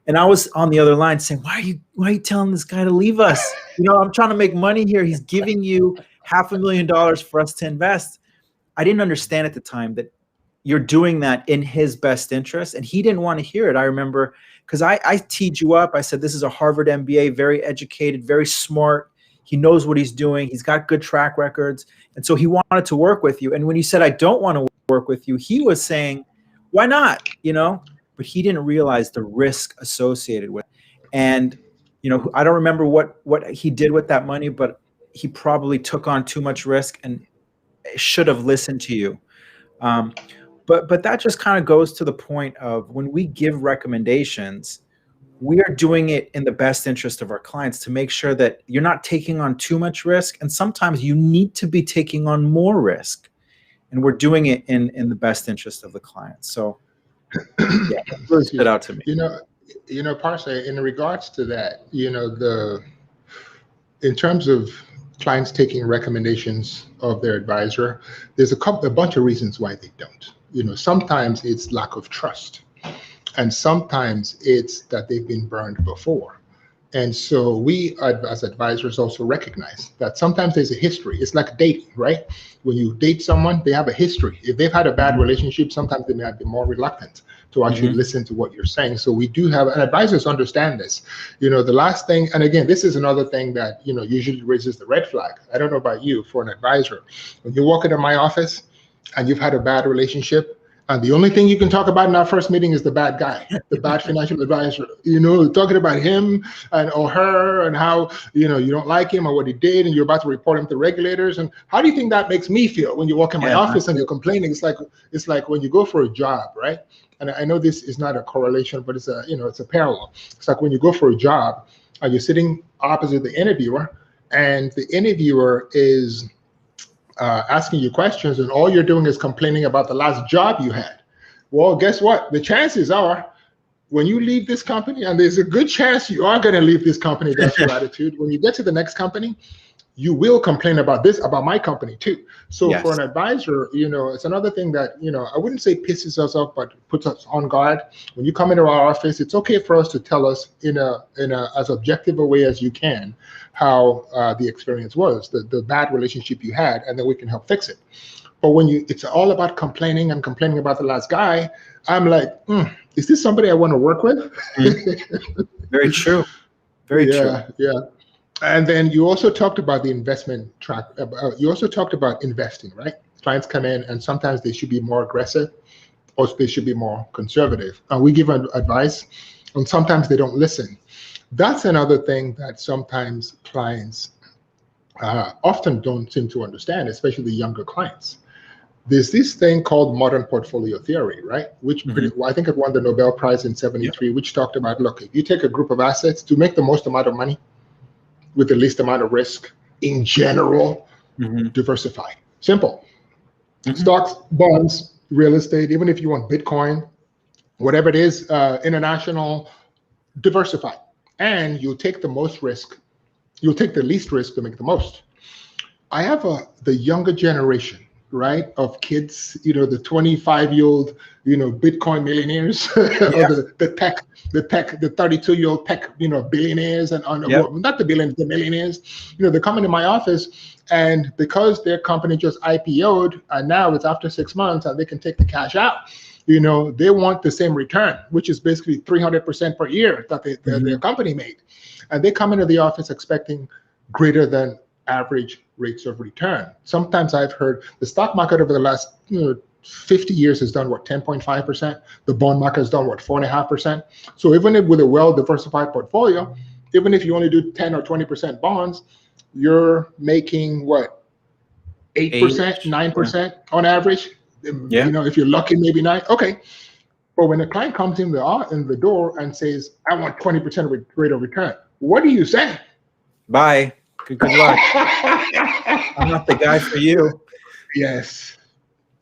And I was on the other line saying, why are you telling this guy to leave us? You know, I'm trying to make money here. He's giving you $500,000 for us to invest. I didn't understand at the time that you're doing that in his best interest, and he didn't want to hear it. I remember, because I teed you up. I said, this is a Harvard MBA, very educated, very smart. He knows what he's doing. He's got good track records. And so he wanted to work with you. And when you said, I don't want to work with you, he was saying, why not? You know, but he didn't realize the risk associated with it. And, you know, I don't remember what he did with that money, but he probably took on too much risk and should have listened to you. But that just kind of goes to the point of, when we give recommendations, we are doing it in the best interest of our clients, to make sure that you're not taking on too much risk. And sometimes you need to be taking on more risk, and we're doing it in the best interest of the client. So yeah, that really stood out to me. You know, Parsa, in regards to that, you know, in terms of clients taking recommendations of their advisor, there's a bunch of reasons why they don't. You know, sometimes it's lack of trust. And sometimes it's that they've been burned before. And so we, as advisors, also recognize that sometimes there's a history. It's like dating, right? When you date someone, they have a history. If they've had a bad relationship, sometimes they may be more reluctant to actually listen to what you're saying. So we do have, and advisors understand this. The last thing, and again, this is another thing that, usually raises the red flag. I don't know about you, for an advisor. When you walk into my office and you've had a bad relationship, and the only thing you can talk about in our first meeting is the bad guy, the bad financial advisor, talking about him or her and how, you don't like him or what he did, and you're about to report him to regulators. And how do you think that makes me feel when you walk in my office and you're complaining? It's like when you go for a job, right? And I know this is not a correlation, but it's a parallel. It's like when you go for a job and you're sitting opposite the interviewer, and the interviewer is asking you questions, and all you're doing is complaining about the last job you had. Well, guess what? The chances are, when you leave this company, and there's a good chance you are going to leave this company, that's your attitude. When you get to the next company, you will complain about my company too. So for an advisor, it's another thing that, I wouldn't say pisses us off, but puts us on guard. When you come into our office, it's okay for us to tell us in a as objective a way as you can how the experience was, the bad relationship you had, and then we can help fix it. But when it's all about complaining about the last guy, I'm like, is this somebody I want to work with? Very true. Very true. Yeah. And then you also talked about the investment track. You also talked about investing, right? Clients come in and sometimes they should be more aggressive or they should be more conservative. And we give advice and sometimes they don't listen. That's another thing that sometimes clients often don't seem to understand, especially the younger clients. There's this thing called modern portfolio theory, right? Which I think it won the Nobel Prize in '73, which talked about, look, if you take a group of assets to make the most amount of money with the least amount of risk, in general, diversify. Simple. Stocks, bonds, real estate, even if you want Bitcoin, whatever it is, international, diversify. And you'll take the most risk. You'll take the least risk to make the most. I have the younger generation, right, of kids, the 25-year-old, Bitcoin millionaires, or the 32-year-old tech, billionaires, and well, not the billionaires, the millionaires. They come into my office, and because their company just IPO'd, and now it's after 6 months, and they can take the cash out. They want the same return, which is basically 300% per year that their company made. And they come into the office expecting greater than average rates of return. Sometimes I've heard the stock market over the last 50 years has done what, 10.5%? The bond market has done what, 4.5%? So even with a well-diversified portfolio, even if you only do 10 or 20% bonds, you're making what, 8%, 9% on average? If you're lucky, maybe 9. Okay. But when a client comes in the door and says, I want 20% rate of return, what do you say? Bye. Good luck. I'm not the guy for you. Yes,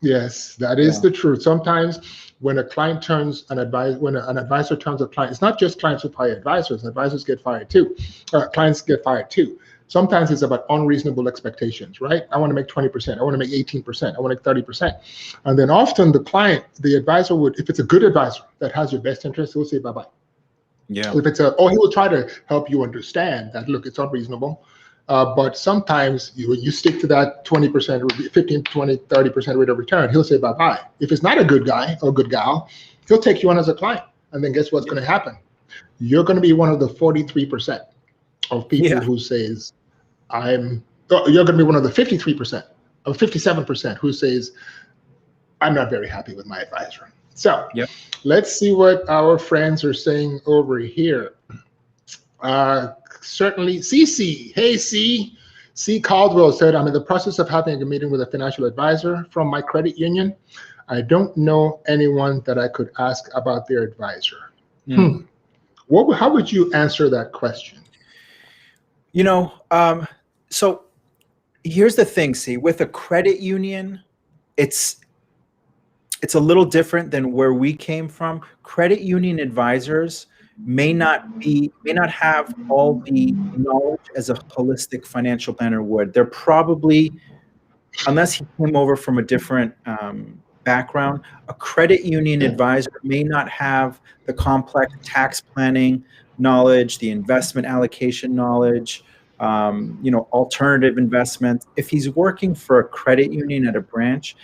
that is the truth. Sometimes when an advisor turns a client, it's not just clients who fire advisors. Advisors get fired too. Clients get fired too. Sometimes it's about unreasonable expectations, right? I want to make 20%. I want to make 18%. I want to make 30%. And then often the advisor would, if it's a good advisor that has your best interest, he'll say bye-bye. Yeah. If it's he will try to help you understand that, look, it's unreasonable. But sometimes when you stick to that 20%, 15, 20, 30% rate of return, he'll say bye-bye. If it's not a good guy or good gal, he'll take you on as a client. And then guess what's going to happen? You're going to be one of the 43% of people who says, you're going to be one of the 53% or 57% who says, I'm not very happy with my advisor. So let's see what our friends are saying over here. Certainly, CC. Hey, C. Caldwell said, I'm in the process of having a meeting with a financial advisor from my credit union. I don't know anyone that I could ask about their advisor. How would you answer that question? So here's the thing, C. With a credit union, it's a little different than where we came from. Credit union advisors may not have all the knowledge as a holistic financial planner would. They're probably, unless he came over from a different background. A credit union advisor may not have the complex tax planning knowledge, the investment allocation knowledge, alternative investments. If he's working for a credit union at a branch,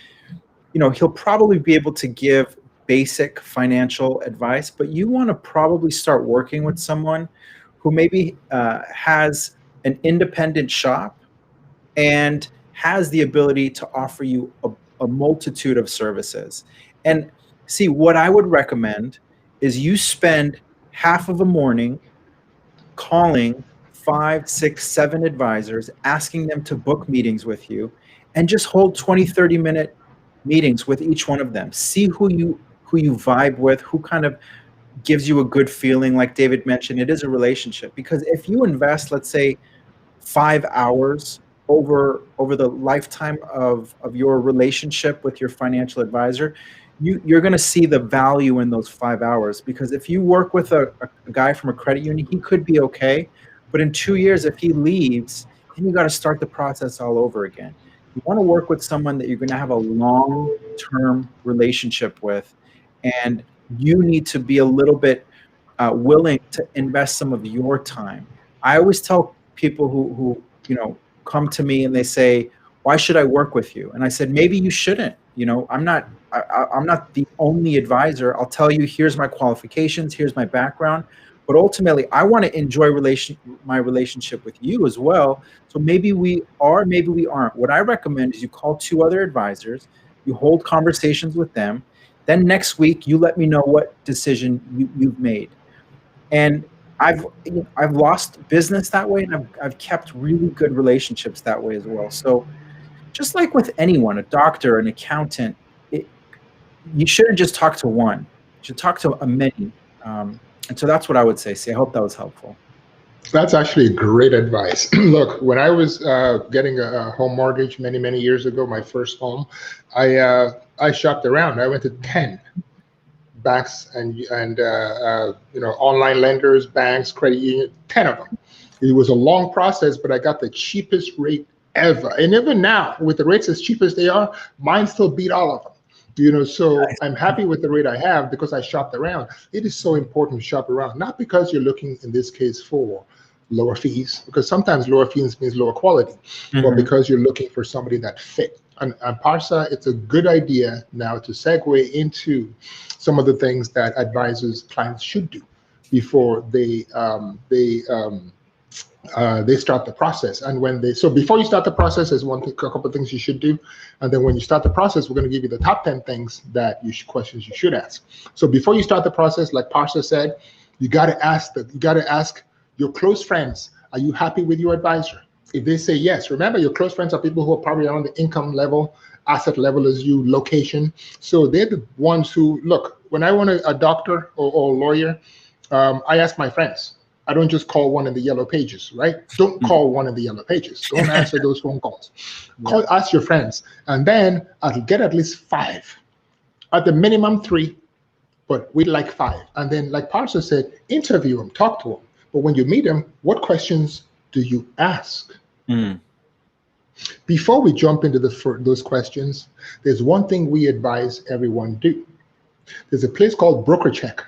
he'll probably be able to give basic financial advice, but you want to probably start working with someone who maybe has an independent shop and has the ability to offer you a multitude of services. And see, what I would recommend is you spend half of a morning calling 5, 6, 7 advisors, asking them to book meetings with you, and just hold 20, 30-minute meetings with each one of them. See who you vibe with, who kind of gives you a good feeling. Like David mentioned, it is a relationship, because if you invest, let's say, 5 hours over the lifetime of your relationship with your financial advisor, you're going to see the value in those 5 hours. Because if you work with a guy from a credit union, he could be okay, but in 2 years, if he leaves, then you got to start the process all over again. You want to work with someone that you're going to have a long-term relationship with, and you need to be a little bit willing to invest some of your time. I always tell people who come to me and they say, "Why should I work with you?" And I said, maybe you shouldn't. I'm not the only advisor. I'll tell you, here's my qualifications, here's my background, but ultimately I want to enjoy my relationship with you as well. So maybe we are, maybe we aren't. What I recommend is you call 2 other advisors, you hold conversations with them, then next week you let me know what decision you've made. And I've lost business that way, and I've kept really good relationships that way as well. So just like with anyone, a doctor, an accountant, you shouldn't just talk to one. You should talk to a many. And so that's what I would say. See, I hope that was helpful. That's actually great advice. Look, when I was getting a home mortgage many years ago, my first home, I shopped around. I went to 10 banks and online lenders, banks, credit union, 10 of them. It was a long process, but I got the cheapest rate ever. And even now, with the rates as cheap as they are, mine still beat all of them. So I'm happy with the rate I have because I shopped around. It is so important to shop around, not because you're looking in this case for lower fees, because sometimes lower fees means lower quality, but because you're looking for somebody that fit. And Parsa, it's a good idea now to segue into some of the things that clients should do before they start the process. And so before you start the process, there's a couple of things you should do. And then when you start the process, we're going to give you the top 10 things questions you should ask. So before you start the process, like Parsa said, you got to ask your close friends, are you happy with your advisor? If they say yes, remember your close friends are people who are probably around the income level, asset level as you, location. So they're the ones who, look, when I want a doctor or a lawyer, I ask my friends. I don't just call one in the yellow pages, right? Don't call one in the yellow pages. Don't answer those phone calls. Ask your friends. And then I'll get at least 5. At the minimum 3, but we'd like 5. And then, like Parsa said, interview them, talk to them. But when you meet them, what questions do you ask? Before we jump into those questions, there's one thing we advise everyone do. There's a place called BrokerCheck.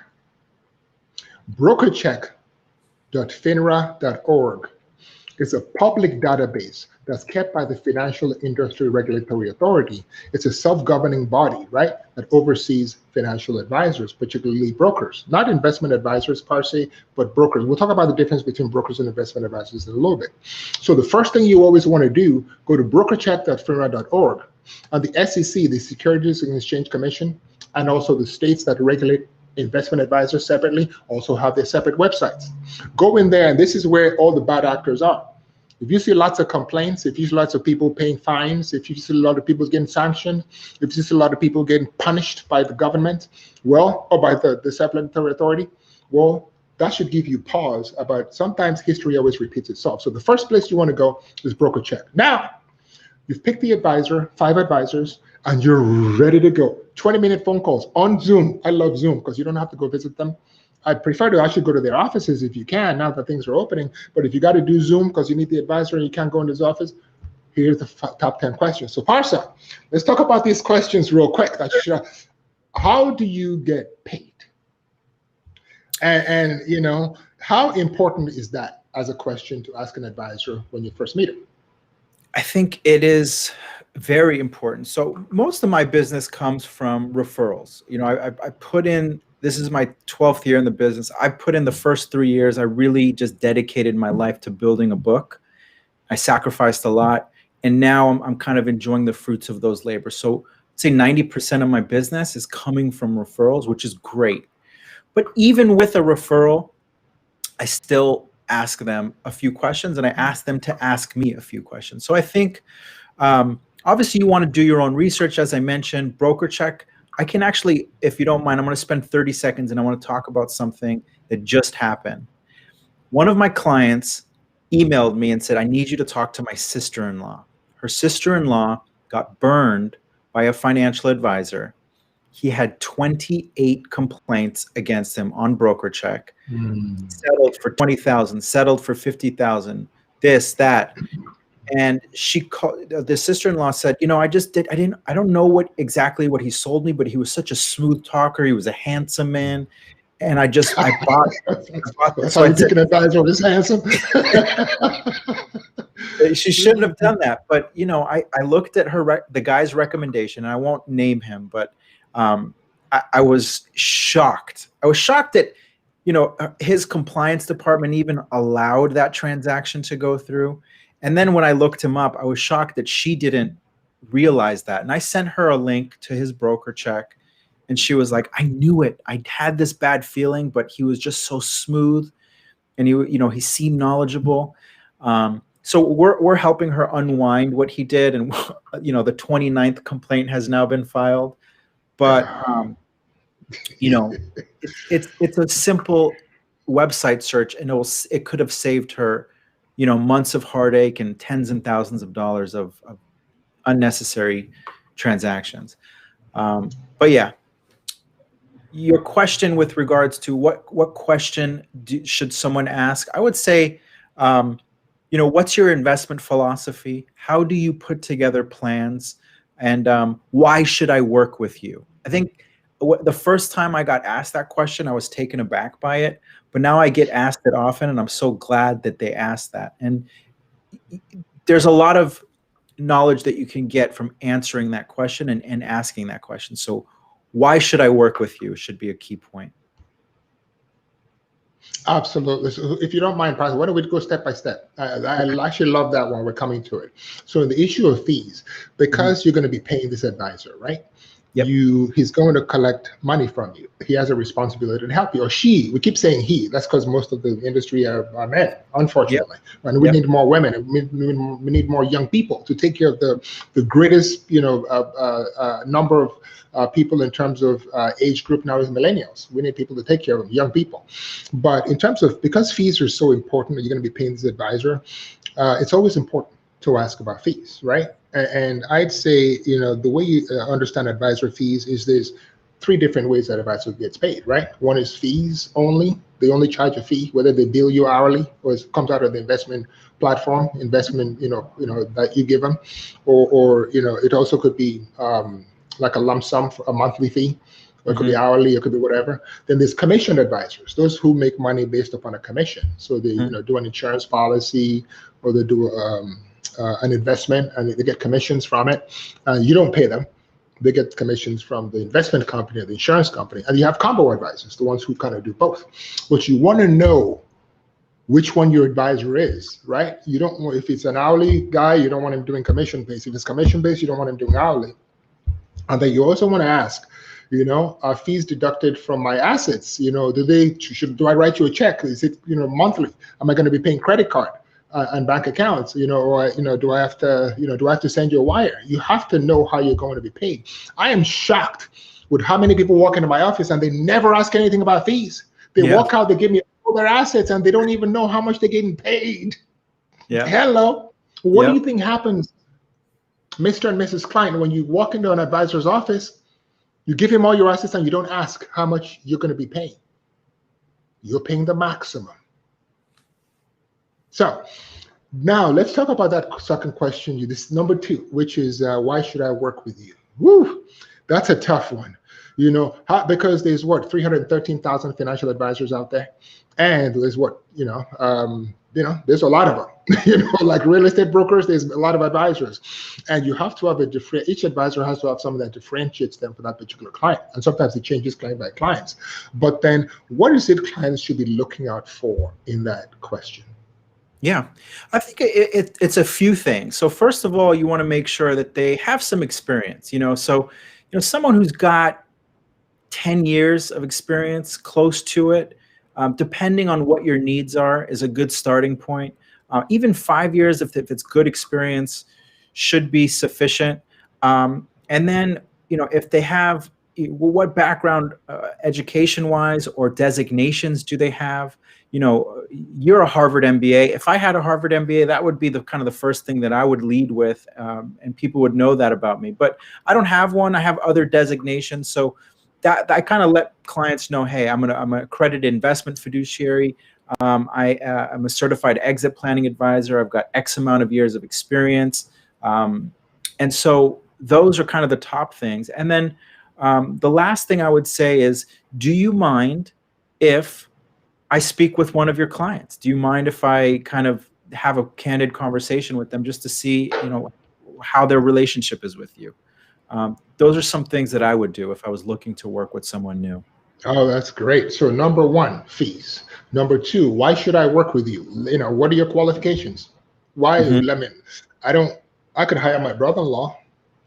BrokerCheck.finra.org. It's a public database that's kept by the Financial Industry Regulatory Authority. It's a self-governing body, right, that oversees financial advisors, particularly brokers, not investment advisors per se, but brokers. We'll talk about the difference between brokers and investment advisors in a little bit. So the first thing you always want to do, go to brokercheck.finra.org. And the SEC, the Securities and Exchange Commission, and also the states that regulate investment advisors separately also have their separate websites. Go in there, and this is where all the bad actors are. If you see lots of complaints, if you see lots of people paying fines, if you see a lot of people getting sanctioned, if you see a lot of people getting punished by the government, or by the disciplinary authority, well, that should give you pause about sometimes history always repeats itself. So the first place you want to go is BrokerCheck. Now, you've picked the advisor, 5 advisors, and you're ready to go. 20-minute phone calls on Zoom. I love Zoom because you don't have to go visit them. I prefer to actually go to their offices if you can, now that things are opening. But if you got to do Zoom because you need the advisor and you can't go in his office, here's the top 10 questions. So Parsa, let's talk about these questions real quick. How do you get paid? And you know, how important is that as a question to ask an advisor when you first meet him? I think it is very important. So most of my business comes from referrals. You know, I put in, this is my 12th year in the business. I put in the first 3 years, I really just dedicated my life to building a book. I sacrificed a lot. And now I'm kind of enjoying the fruits of those labors. So I'd say 90% of my business is coming from referrals, which is great. But even with a referral, I still ask them a few questions, and I ask them to ask me a few questions. So I think, obviously you want to do your own research. As I mentioned, broker check. I can actually, if you don't mind, I'm going to spend 30 seconds and I want to talk about something that just happened. One of my clients emailed me and said, I need you to talk to my sister-in-law. Her sister-in-law got burned by a financial advisor. He had 28 complaints against him on broker check. Settled for 20,000, settled for 50,000, this, that. And she called, the sister-in-law said, you know, I don't know exactly what he sold me, but he was such a smooth talker. He was a handsome man. And I bought. That's how you pick an advisor who's handsome. She shouldn't have done that. But, you know, I looked at the guy's recommendation, and I won't name him, but I was shocked. I was shocked that, you know, his compliance department even allowed that transaction to go through. And then when I looked him up, I was shocked that she didn't realize that. And I sent her a link to his broker check, and she was like, I knew it. I had this bad feeling, but he was just so smooth, and he seemed knowledgeable. So we're helping her unwind what he did, and you know, the 29th complaint has now been filed. But you know, it's a simple website search, and it could have saved her, you know, months of heartache and tens and thousands of dollars of unnecessary transactions. But yeah, your question with regards to what question should someone ask? I would say, you know, what's your investment philosophy? How do you put together plans? And why should I work with you? I think the first time I got asked that question, I was taken aback by it. But now I get asked it often, and I'm so glad that they asked that. And there's a lot of knowledge that you can get from answering that question and asking that question. So why should I work with you should be a key point. Absolutely. So if you don't mind, Parsa, why don't we go step by step? I actually love that one. We're coming to it. So the issue of fees, because you're going to be paying this advisor, right? Yep. He's going to collect money from you. He has a responsibility to help you, or she. We keep saying he. That's because most of the industry are men, unfortunately. Yep. And we need more women. And we need more young people to take care of the greatest, you know, number of people in terms of age group now is millennials. We need people to take care of them, young people. But in terms of, because fees are so important, that you're going to be paying this advisor, it's always important to ask about fees, right? And I'd say, you know, the way you understand advisor fees is there's 3 different ways that advisor gets paid, right? One is fees only. They only charge a fee, whether they bill you hourly or it comes out of the investment platform, investment, you know, that you give them, or you know, it also could be like a lump sum for a monthly fee, or it could be hourly, it could be whatever. Then there's commission advisors, those who make money based upon a commission. So they, you know, do an insurance policy, or they do an investment, and they get commissions from it. You don't pay them. They get commissions from the investment company or the insurance company. And you have combo advisors, the ones who kind of do both. But you want to know which one your advisor is, right? You don't want, if it's an hourly guy, you don't want him doing commission-based. If it's commission-based, you don't want him doing hourly. And then you also want to ask, you know, are fees deducted from my assets? You know, do I write you a check? Is it, you know, monthly? Am I going to be paying credit card and bank accounts? You know, or, you know, do I have to send you a wire? You have to know how you're going to be paid. I am shocked with how many people walk into my office and they never ask anything about fees. They walk out, they give me all their assets, and they don't even know how much they're getting paid. Yeah. Hello. What do you think happens, Mr. and Mrs. Client, when you walk into an advisor's office? You give him all your assets and you don't ask how much you're going to be paying. You're paying the maximum. So Now let's talk about that second question. This number two, which is why should I work with you? Woo, that's a tough one. Because there's what 313,000 financial advisors out there, and there's what there's a lot of them. Like real estate brokers, there's a lot of advisors, and you have to have each advisor has to have something that differentiates them for that particular client, and sometimes it changes client by clients. But then, what is it clients should be looking out for in that question? Yeah, I think it's a few things. So first of all, you want to make sure that they have some experience. Someone who's got 10 years of experience, close to it, depending on what your needs are, is a good starting point. Even 5 years, if it's good experience, should be sufficient. And then, if they have, what background, education-wise or designations do they have? You're a Harvard MBA. If I had a Harvard MBA, that would be the kind of the first thing that I would lead with, and people would know that about me. But I don't have one. I have other designations. So that I kind of let clients know, hey, I'm an accredited investment fiduciary. I'm a certified exit planning advisor. I've got X amount of years of experience. And so those are kind of the top things. And then the last thing I would say is, do you mind if I speak with one of your clients? Do you mind if I kind of have a candid conversation with them just to see, how their relationship is with you? Those are some things that I would do if I was looking to work with someone new. Oh, that's great. So number one, fees. Number two, why should I work with you? What are your qualifications? Why? I could hire my brother-in-law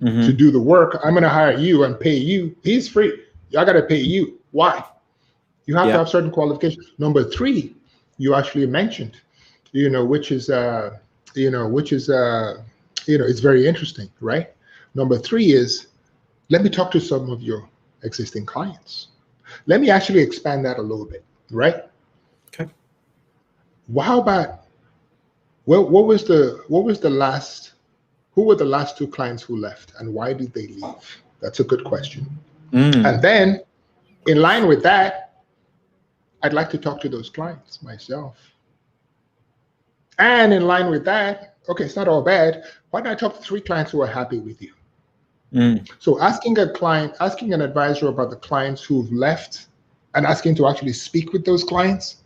to do the work. I'm going to hire you and pay you. He's free. I got to pay you. Why? You have to have certain qualifications. Number three, you actually mentioned, which is it's very interesting, right? Number three is, let me talk to some of your existing clients. Let me actually expand that a little bit, right? Okay. Well, how about, who were the last two clients who left, and why did they leave? That's a good question. And then, in line with that, I'd like to talk to those clients myself. And in line with that, okay, it's not all bad. Why don't I talk to 3 clients who are happy with you? So asking an advisor about the clients who've left, and asking to actually speak with those clients,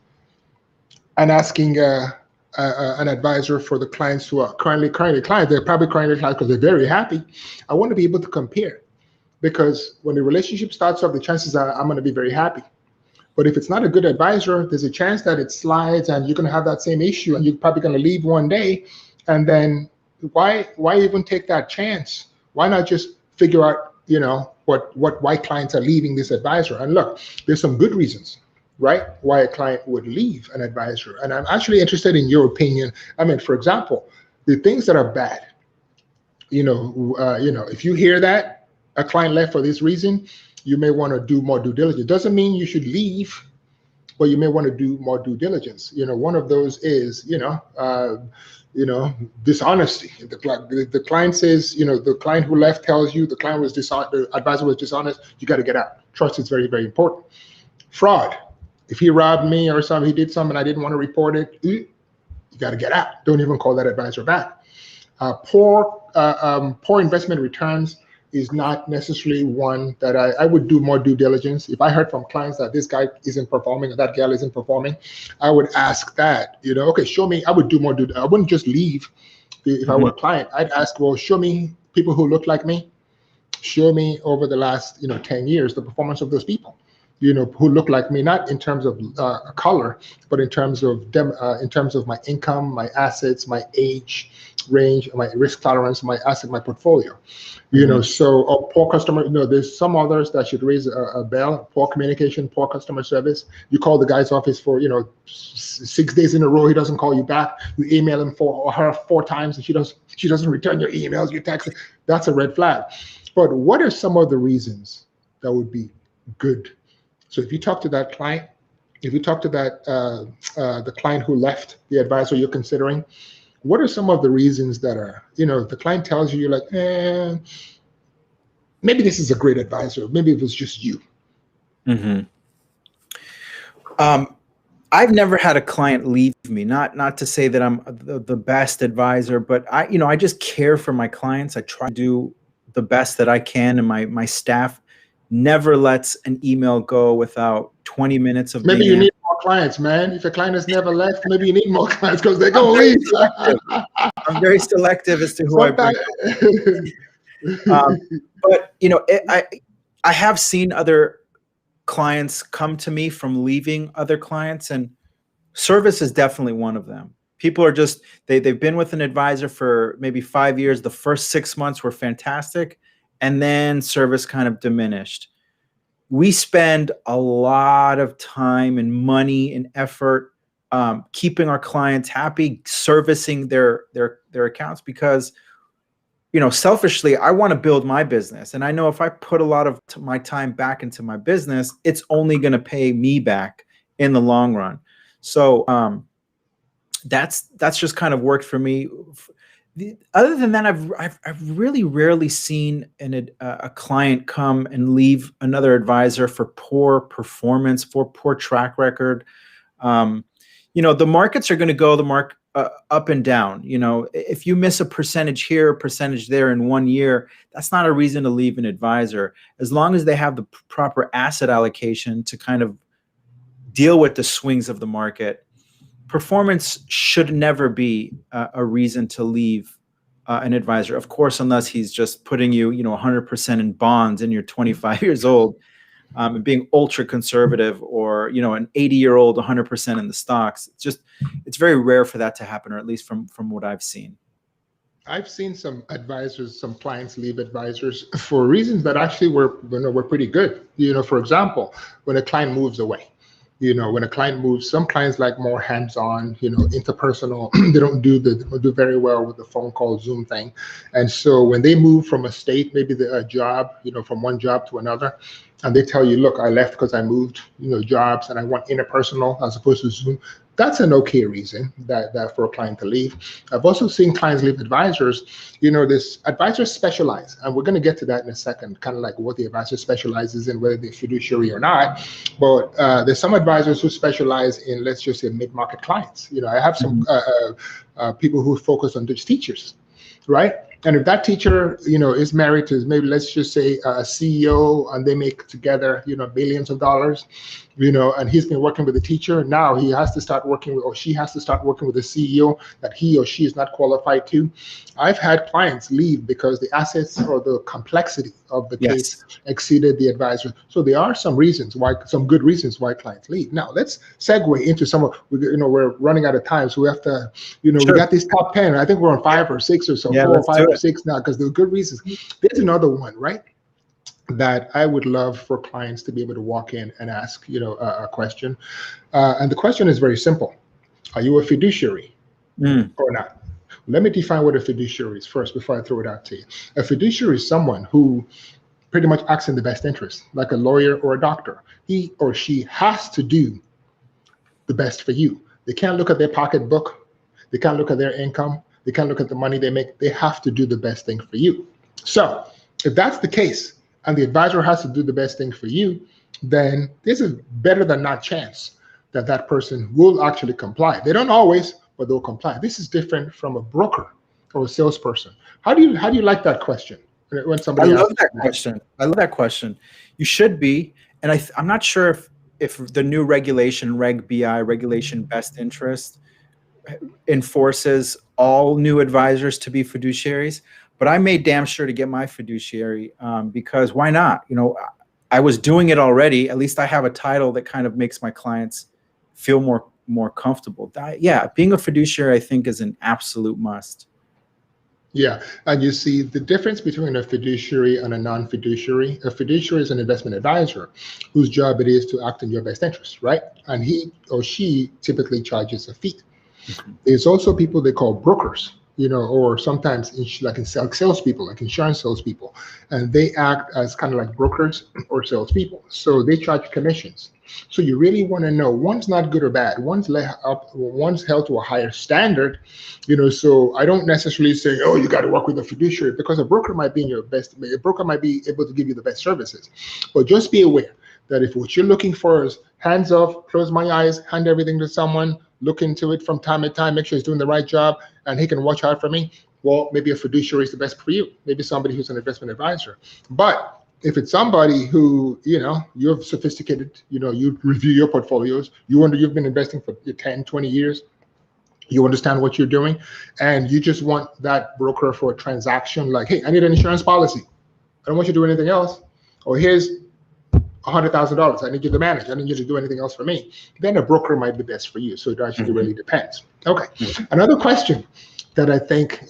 and asking an advisor for the clients who are currently clients. They're probably currently clients because they're very happy. I want to be able to compare, because when the relationship starts off, the chances are I'm going to be very happy. But if it's not a good advisor, there's a chance that it slides and you're going to have that same issue, and you're probably going to leave one day. And then why even take that chance? Why not just figure out, why clients are leaving this advisor? And look, there's some good reasons, right, why a client would leave an advisor. And I'm actually interested in your opinion. I mean, for example, the things that are bad, if you hear that a client left for this reason, you may want to do more due diligence. Doesn't mean you should leave, but you may want to do more due diligence. One of those is, dishonesty. The client says, the client who left tells you the advisor was dishonest. You got to get out. Trust is very, very important. Fraud. If he robbed me or something, he did something, I didn't want to report it, you got to get out. Don't even call that advisor back. Poor investment returns is not necessarily one that I would do more due diligence. If I heard from clients that this guy isn't performing or that girl isn't performing, I would ask that, okay, show me. I would do more I wouldn't just leave if I were a client. I'd ask, well, show me people who look like me. Show me over the last 10 years the performance of those people, who look like me, not in terms of color, but in terms of my income, my assets, my age range, my risk tolerance, my portfolio. So poor customer, there's some others that should raise a bell. Poor communication, poor customer service. You call the guy's office for 6 days in a row, he doesn't call you back. You email him or her 4 times and she doesn't return your emails, your texts. That's a red flag. But what are some of the reasons that would be good? So if you talk to that client, if you talk to that the client who left, the advisor you're considering, what are some of the reasons that are, the client tells you, you're like, maybe this is a great advisor. Maybe it was just you. I've never had a client leave me. Not to say that I'm the best advisor, but I just care for my clients. I try to do the best that I can, and my staff never lets an email go without 20 minutes of Maybe being you answered. need more clients, man. If your client has never left, maybe you need more clients because they're going to leave. I'm very selective as to who I bring. Sometimes. But I have seen other clients come to me from leaving other clients, and service is definitely one of them. People are just they've been with an advisor for maybe 5 years. The first 6 months were fantastic, and then service kind of diminished. We spend a lot of time and money and effort keeping our clients happy, servicing their accounts, because selfishly, I want to build my business. And I know if I put a lot of my time back into my business, it's only going to pay me back in the long run. So that's just kind of worked for me. Other than that, I've really rarely seen a client come and leave another advisor for poor performance, for poor track record. The markets are going to go up and down. If you miss a percentage here, a percentage there in 1 year, that's not a reason to leave an advisor. As long as they have the proper asset allocation to kind of deal with the swings of the market, performance should never be a reason to leave an advisor. Of course, unless he's just putting you, 100% in bonds and you're 25 years old. And being ultra conservative, or an 80-year-old 100% in the stocks. It's very rare for that to happen, or at least from what I've seen. I've seen some clients leave advisors for reasons that actually were pretty good. For example, when a client moves away. When a client moves, some clients like more hands-on, interpersonal. They don't do very well with the phone call, Zoom thing. And so when they move from a state, maybe a job, from one job to another, and they tell you, look, I left because I moved, jobs, and I want interpersonal as opposed to Zoom. That's an okay reason that for a client to leave. I've also seen clients leave advisors. This advisors specialize, and we're going to get to that in a second, kind of like what the advisor specializes in, whether they're fiduciary or not. But there's some advisors who specialize in, let's just say, mid-market clients. I have some people who focus on just teachers, right? And if that teacher, is married to maybe, let's just say, a CEO, and they make together, billions of dollars, and he's been working with the teacher, now he has to start working with, or she has to start working with the CEO that he or she is not qualified to. I've had clients leave because the assets or the complexity of the case exceeded the advisor. So there are some good reasons why clients leave. Now let's segue into some of, we're running out of time, so we have to, we got this top 10. I think we're on 5 or 6 or so, 4 or 5 or 6 now, because there are good reasons. There's another one, right, that I would love for clients to be able to walk in and ask, a question. And the question is very simple. Are you a fiduciary or not? Let me define what a fiduciary is first before I throw it out to you. A fiduciary is someone who pretty much acts in the best interest, like a lawyer or a doctor. He or she has to do the best for you. They can't look at their pocketbook. They can't look at their income. They can't look at the money they make. They have to do the best thing for you. So if that's the case, and the advisor has to do the best thing for you, then there's a better than not chance that that person will actually comply. They don't always, but they'll comply. This is different from a broker or a salesperson. How do you like that question? When somebody I love that question. I love that question. You should be, and I'm not sure if the new regulation, Reg BI, Regulation Best Interest, enforces all new advisors to be fiduciaries. But I made damn sure to get my fiduciary because why not? I was doing it already. At least I have a title that kind of makes my clients feel more comfortable. Being a fiduciary, I think, is an absolute must. Yeah, and you see the difference between a fiduciary and a non-fiduciary. A fiduciary is an investment advisor whose job it is to act in your best interest, right? And he or she typically charges a fee. There's also people they call brokers, or sometimes like salespeople, like insurance salespeople, and they act as kind of like brokers or salespeople. So they charge commissions. So you really want to know, one's not good or bad. One's held to a higher standard, So I don't necessarily say, oh, you got to work with a fiduciary, because a broker might be able to give you the best services. But just be aware that if what you're looking for is hands off, close my eyes, hand everything to someone, look into it from time to time, make sure he's doing the right job, and he can watch out for me, well, maybe a fiduciary is the best for you. Maybe somebody who's an investment advisor. But if it's somebody who, you're sophisticated, you review your portfolios, you've been investing for 10, 20 years, you understand what you're doing, and you just want that broker for a transaction like, hey, I need an insurance policy. I don't want you to do anything else. Or here's $100,000. I need you to manage. I need you to do anything else for me. Then a broker might be best for you. So it actually really depends. Okay. Another question that I think,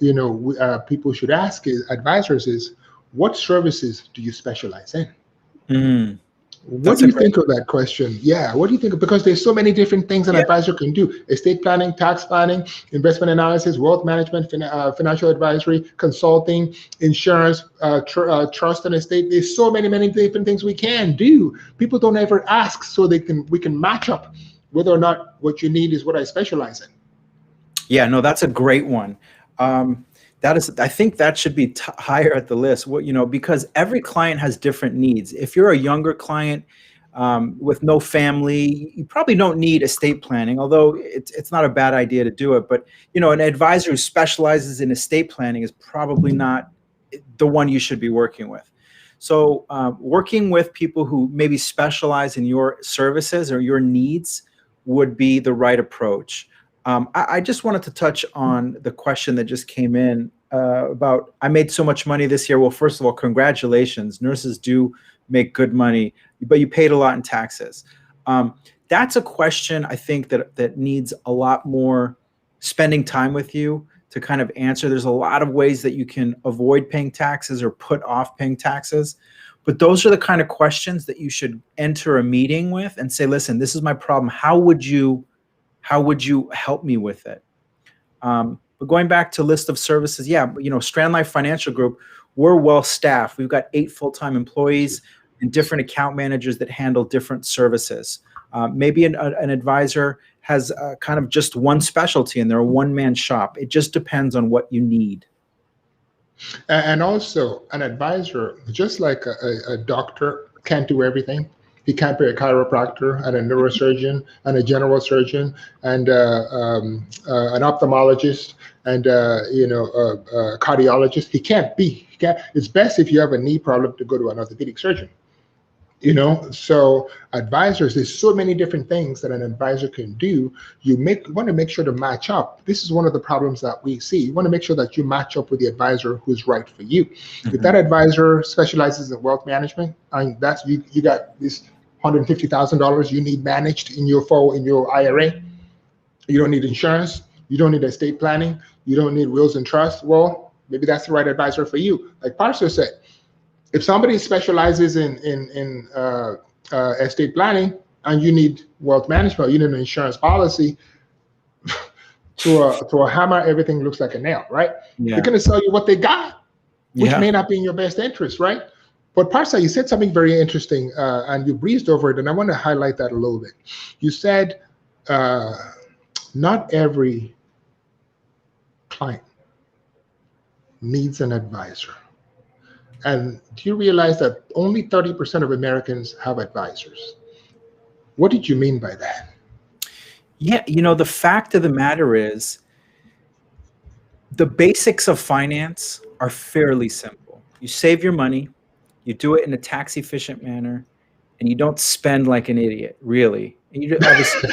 people should ask advisors is, what services do you specialize in? What do you think of that question? Yeah, what do you think? Because there's so many different things an advisor can do: estate planning, tax planning, investment analysis, wealth management, financial advisory, consulting, insurance, trust and estate. There's so many different things we can do. People don't ever ask, so we can match up whether or not what you need is what I specialize in. Yeah, no, that's a great one. I think that should be higher at the list. Because every client has different needs. If you're a younger client with no family, you probably don't need estate planning, although it's not a bad idea to do it. But an advisor who specializes in estate planning is probably not the one you should be working with. So working with people who maybe specialize in your services or your needs would be the right approach. I just wanted to touch on the question that just came in about, I made so much money this year. Well, first of all, congratulations. Nurses do make good money, but you paid a lot in taxes. That's a question I think that needs a lot more spending time with you to kind of answer. There's a lot of ways that you can avoid paying taxes or put off paying taxes. But those are the kind of questions that you should enter a meeting with and say, listen, this is my problem. How would you help me with it? But going back to list of services, Strand Life Financial Group, we're well staffed. We've got 8 full-time employees and different account managers that handle different services. Maybe an advisor has kind of just one specialty and they're a one-man shop. It just depends on what you need. And also, an advisor, just like a doctor, can't do everything. He can't be a chiropractor and a neurosurgeon and a general surgeon and an ophthalmologist and a cardiologist. He can't. It's best if you have a knee problem to go to an orthopedic surgeon. So advisors, there's so many different things that an advisor can do. You want to make sure to match up. This is one of the problems that we see. You want to make sure that you match up with the advisor who's right for you. If that advisor specializes in wealth management, and that's you got this $150,000 you need managed in your IRA. You don't need insurance. You don't need estate planning. You don't need wills and trusts. Well, maybe that's the right advisor for you. Like Parsa said, if somebody specializes in estate planning and you need wealth management, you need an insurance policy, to a hammer, everything looks like a nail, right? Yeah. They're going to sell you what they got, which may not be in your best interest, right? But Parsa, you said something very interesting, and you breezed over it, and I want to highlight that a little bit. You said not every client needs an advisor. And do you realize that only 30% of Americans have advisors? What did you mean by that? Yeah, the fact of the matter is the basics of finance are fairly simple. You save your money, you do it in a tax efficient manner, and you don't spend like an idiot, really. And you obviously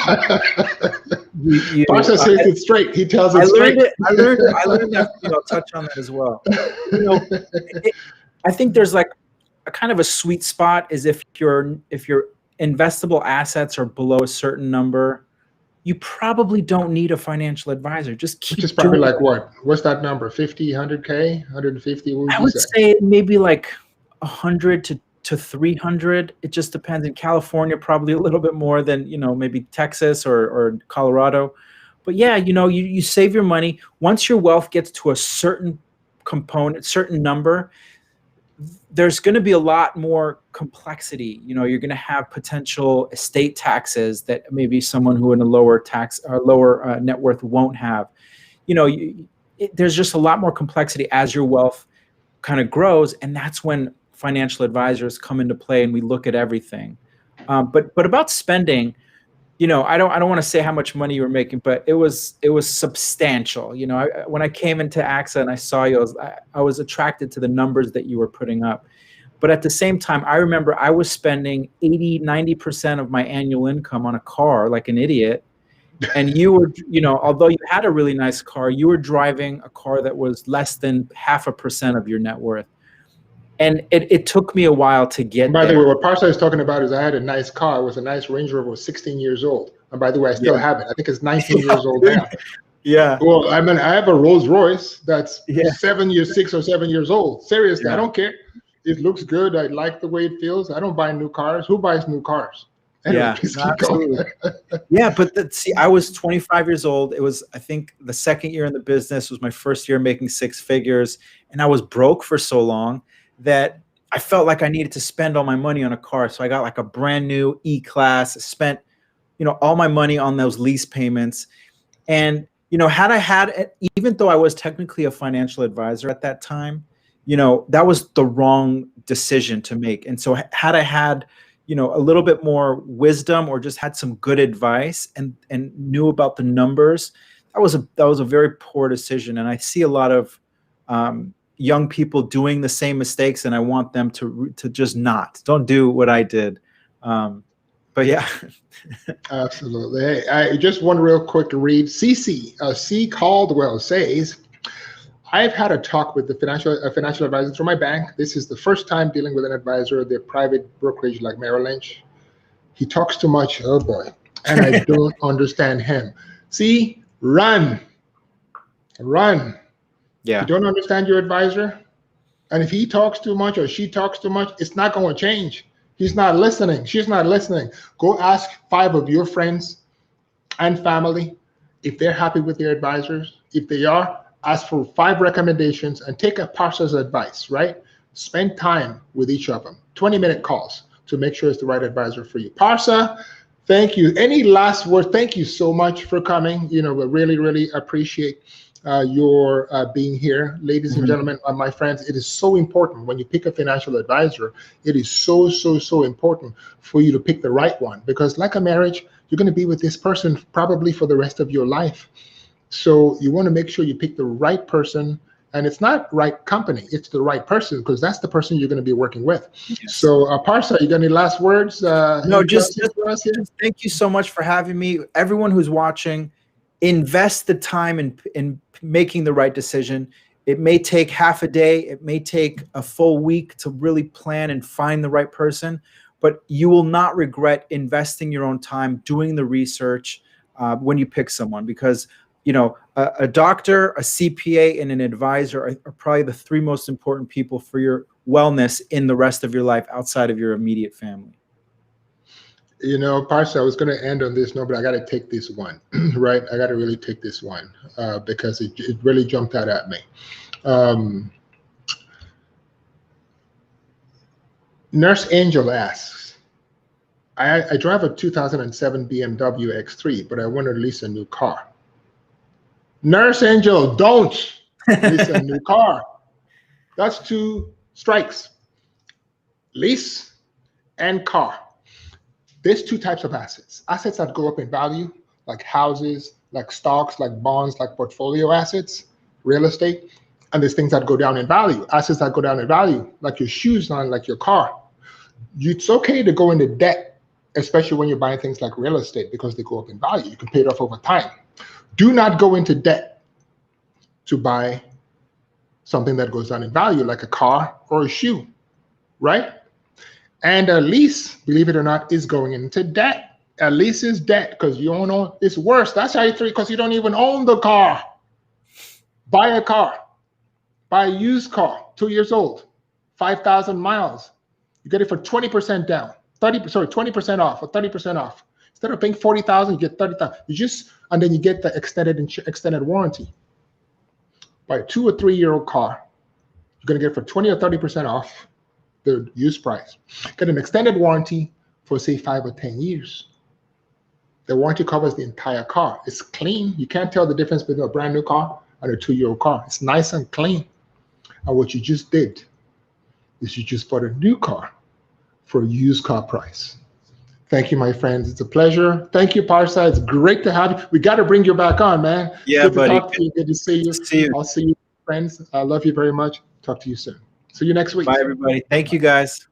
Parsa says it straight. He tells it straight. I learned that. I'll touch on that as well. I think there's like a kind of a sweet spot is if your investable assets are below a certain number, you probably don't need a financial advisor. Just keep. Which is probably like what? What's that number? 50, 100K, 150? I would say maybe like 100 to 300. It just depends. In California, probably a little bit more than maybe Texas or Colorado. But yeah, you save your money. Once your wealth gets to a certain component, certain number, there's going to be a lot more complexity. You're going to have potential estate taxes that maybe someone who in a lower tax or lower net worth won't have. There's just a lot more complexity as your wealth kind of grows, and that's when financial advisors come into play and we look at everything. But about spending, you know, I don't want to say how much money you were making, but it was substantial. You know, when I came into AXA and I saw you, I was attracted to the numbers that you were putting up. But at the same time, I remember I was spending 80-90% of my annual income on a car like an idiot. And you were, you know, although you had a really nice car, you were driving a car that was less than 0.5% of your net worth. And it took me a while to get By there. the way, what Parsa is talking about is I had a nice car. It was a nice Range Rover. It was 16 years old. And by the way, I still have it. I think it's 19 years old now. Yeah. Well, I mean, I have a Rolls Royce that's 6 or 7 years old. Seriously, I don't care. It looks good. I like the way it feels. I don't buy new cars. Who buys new cars? Anyway, absolutely. Yeah, but see, I was 25 years old. It was, I think, the second year in the business. It was my first year making 6 figures. And I was broke for so long that I felt like I needed to spend all my money on a car. So I got like a brand new E-Class, spent, you know, all my money on those lease payments. And, you know, had I had, even though I was technically a financial advisor at that time, you know, that was the wrong decision to make. And so had I had, you know, a little bit more wisdom or just had some good advice and knew about the numbers, that was a very poor decision. And I see a lot of young people doing the same mistakes, and I want them to just don't do what I did. But yeah. Absolutely. Hey, I just one real quick read. C. Caldwell says, I've had a talk with the financial advisor through my bank. This is the first time dealing with an advisor, the private brokerage like Merrill Lynch. He talks too much, oh boy, and I don't understand him. See, run. Yeah. You don't understand your advisor, and if he talks too much or she talks too much, it's not going to change. He's not listening. She's not listening. Go ask 5 of your friends and family if they're happy with their advisors. If they are, ask for 5 recommendations and take a Parsa's advice, right? Spend time with each of them, 20-minute calls to make sure it's the right advisor for you. Parsa, thank you. Any last words? Thank you so much for coming. You know, we really, really appreciate your being here. Ladies and gentlemen, my friends, it is so important when you pick a financial advisor. It is so important for you to pick the right one, because like a marriage, you're going to be with this person probably for the rest of your life. So you want to make sure you pick the right person, and it's not right company, it's the right person, because that's the person you're going to be working with. Yes. So Parsa, you got any last words? No, just thank you so much for having me. Everyone who's watching, invest the time in making the right decision. It may take half a day, it may take a full week to really plan and find the right person, but you will not regret investing your own time, doing the research when you pick someone, because you know, a doctor, a CPA, and an advisor are probably the 3 most important people for your wellness in the rest of your life outside of your immediate family. You know, Parsa, I was going to end on this note, but I got to take this one, right? I got to really take this one because it really jumped out at me. Nurse Angel asks, I drive a 2007 BMW X3, but I want to lease a new car. Nurse Angel, don't lease a new car. That's 2 strikes. Lease and car. There's 2 types of assets. Assets that go up in value, like houses, like stocks, like bonds, like portfolio assets, real estate. And there's things that go down in value, assets that go down in value, like your shoes on, like your car. It's okay to go into debt, especially when you're buying things like real estate, because they go up in value. You can pay it off over time. Do not go into debt to buy something that goes down in value, like a car or a shoe, right? And a lease, believe it or not, is going into debt. A lease is debt because you don't own. It's worse. That's how you treat, because you don't even own the car. Buy a car. Buy a used car, 2 years old, 5,000 miles. You get it for 20% down, 20% off or 30% off. Instead of paying 40,000, you get 30,000. And then you get the extended warranty. Buy a 2 or 3 year old car, you're gonna get it for 20 or 30% off the used price. Get an extended warranty for say 5 or 10 years. The warranty covers the entire car. It's clean. You can't tell the difference between a brand new car and a 2-year-old car. It's nice and clean. And what you just did is you just bought a new car for a used car price. Thank you, my friends. It's a pleasure. Thank you, Parsa. It's great to have you. We got to bring you back on, man. Yeah, Good buddy. to talk to you. Good to see you. See you. I'll see you, friends. I love you very much. Talk to you soon. See you next week. Bye, everybody. Thank you, guys.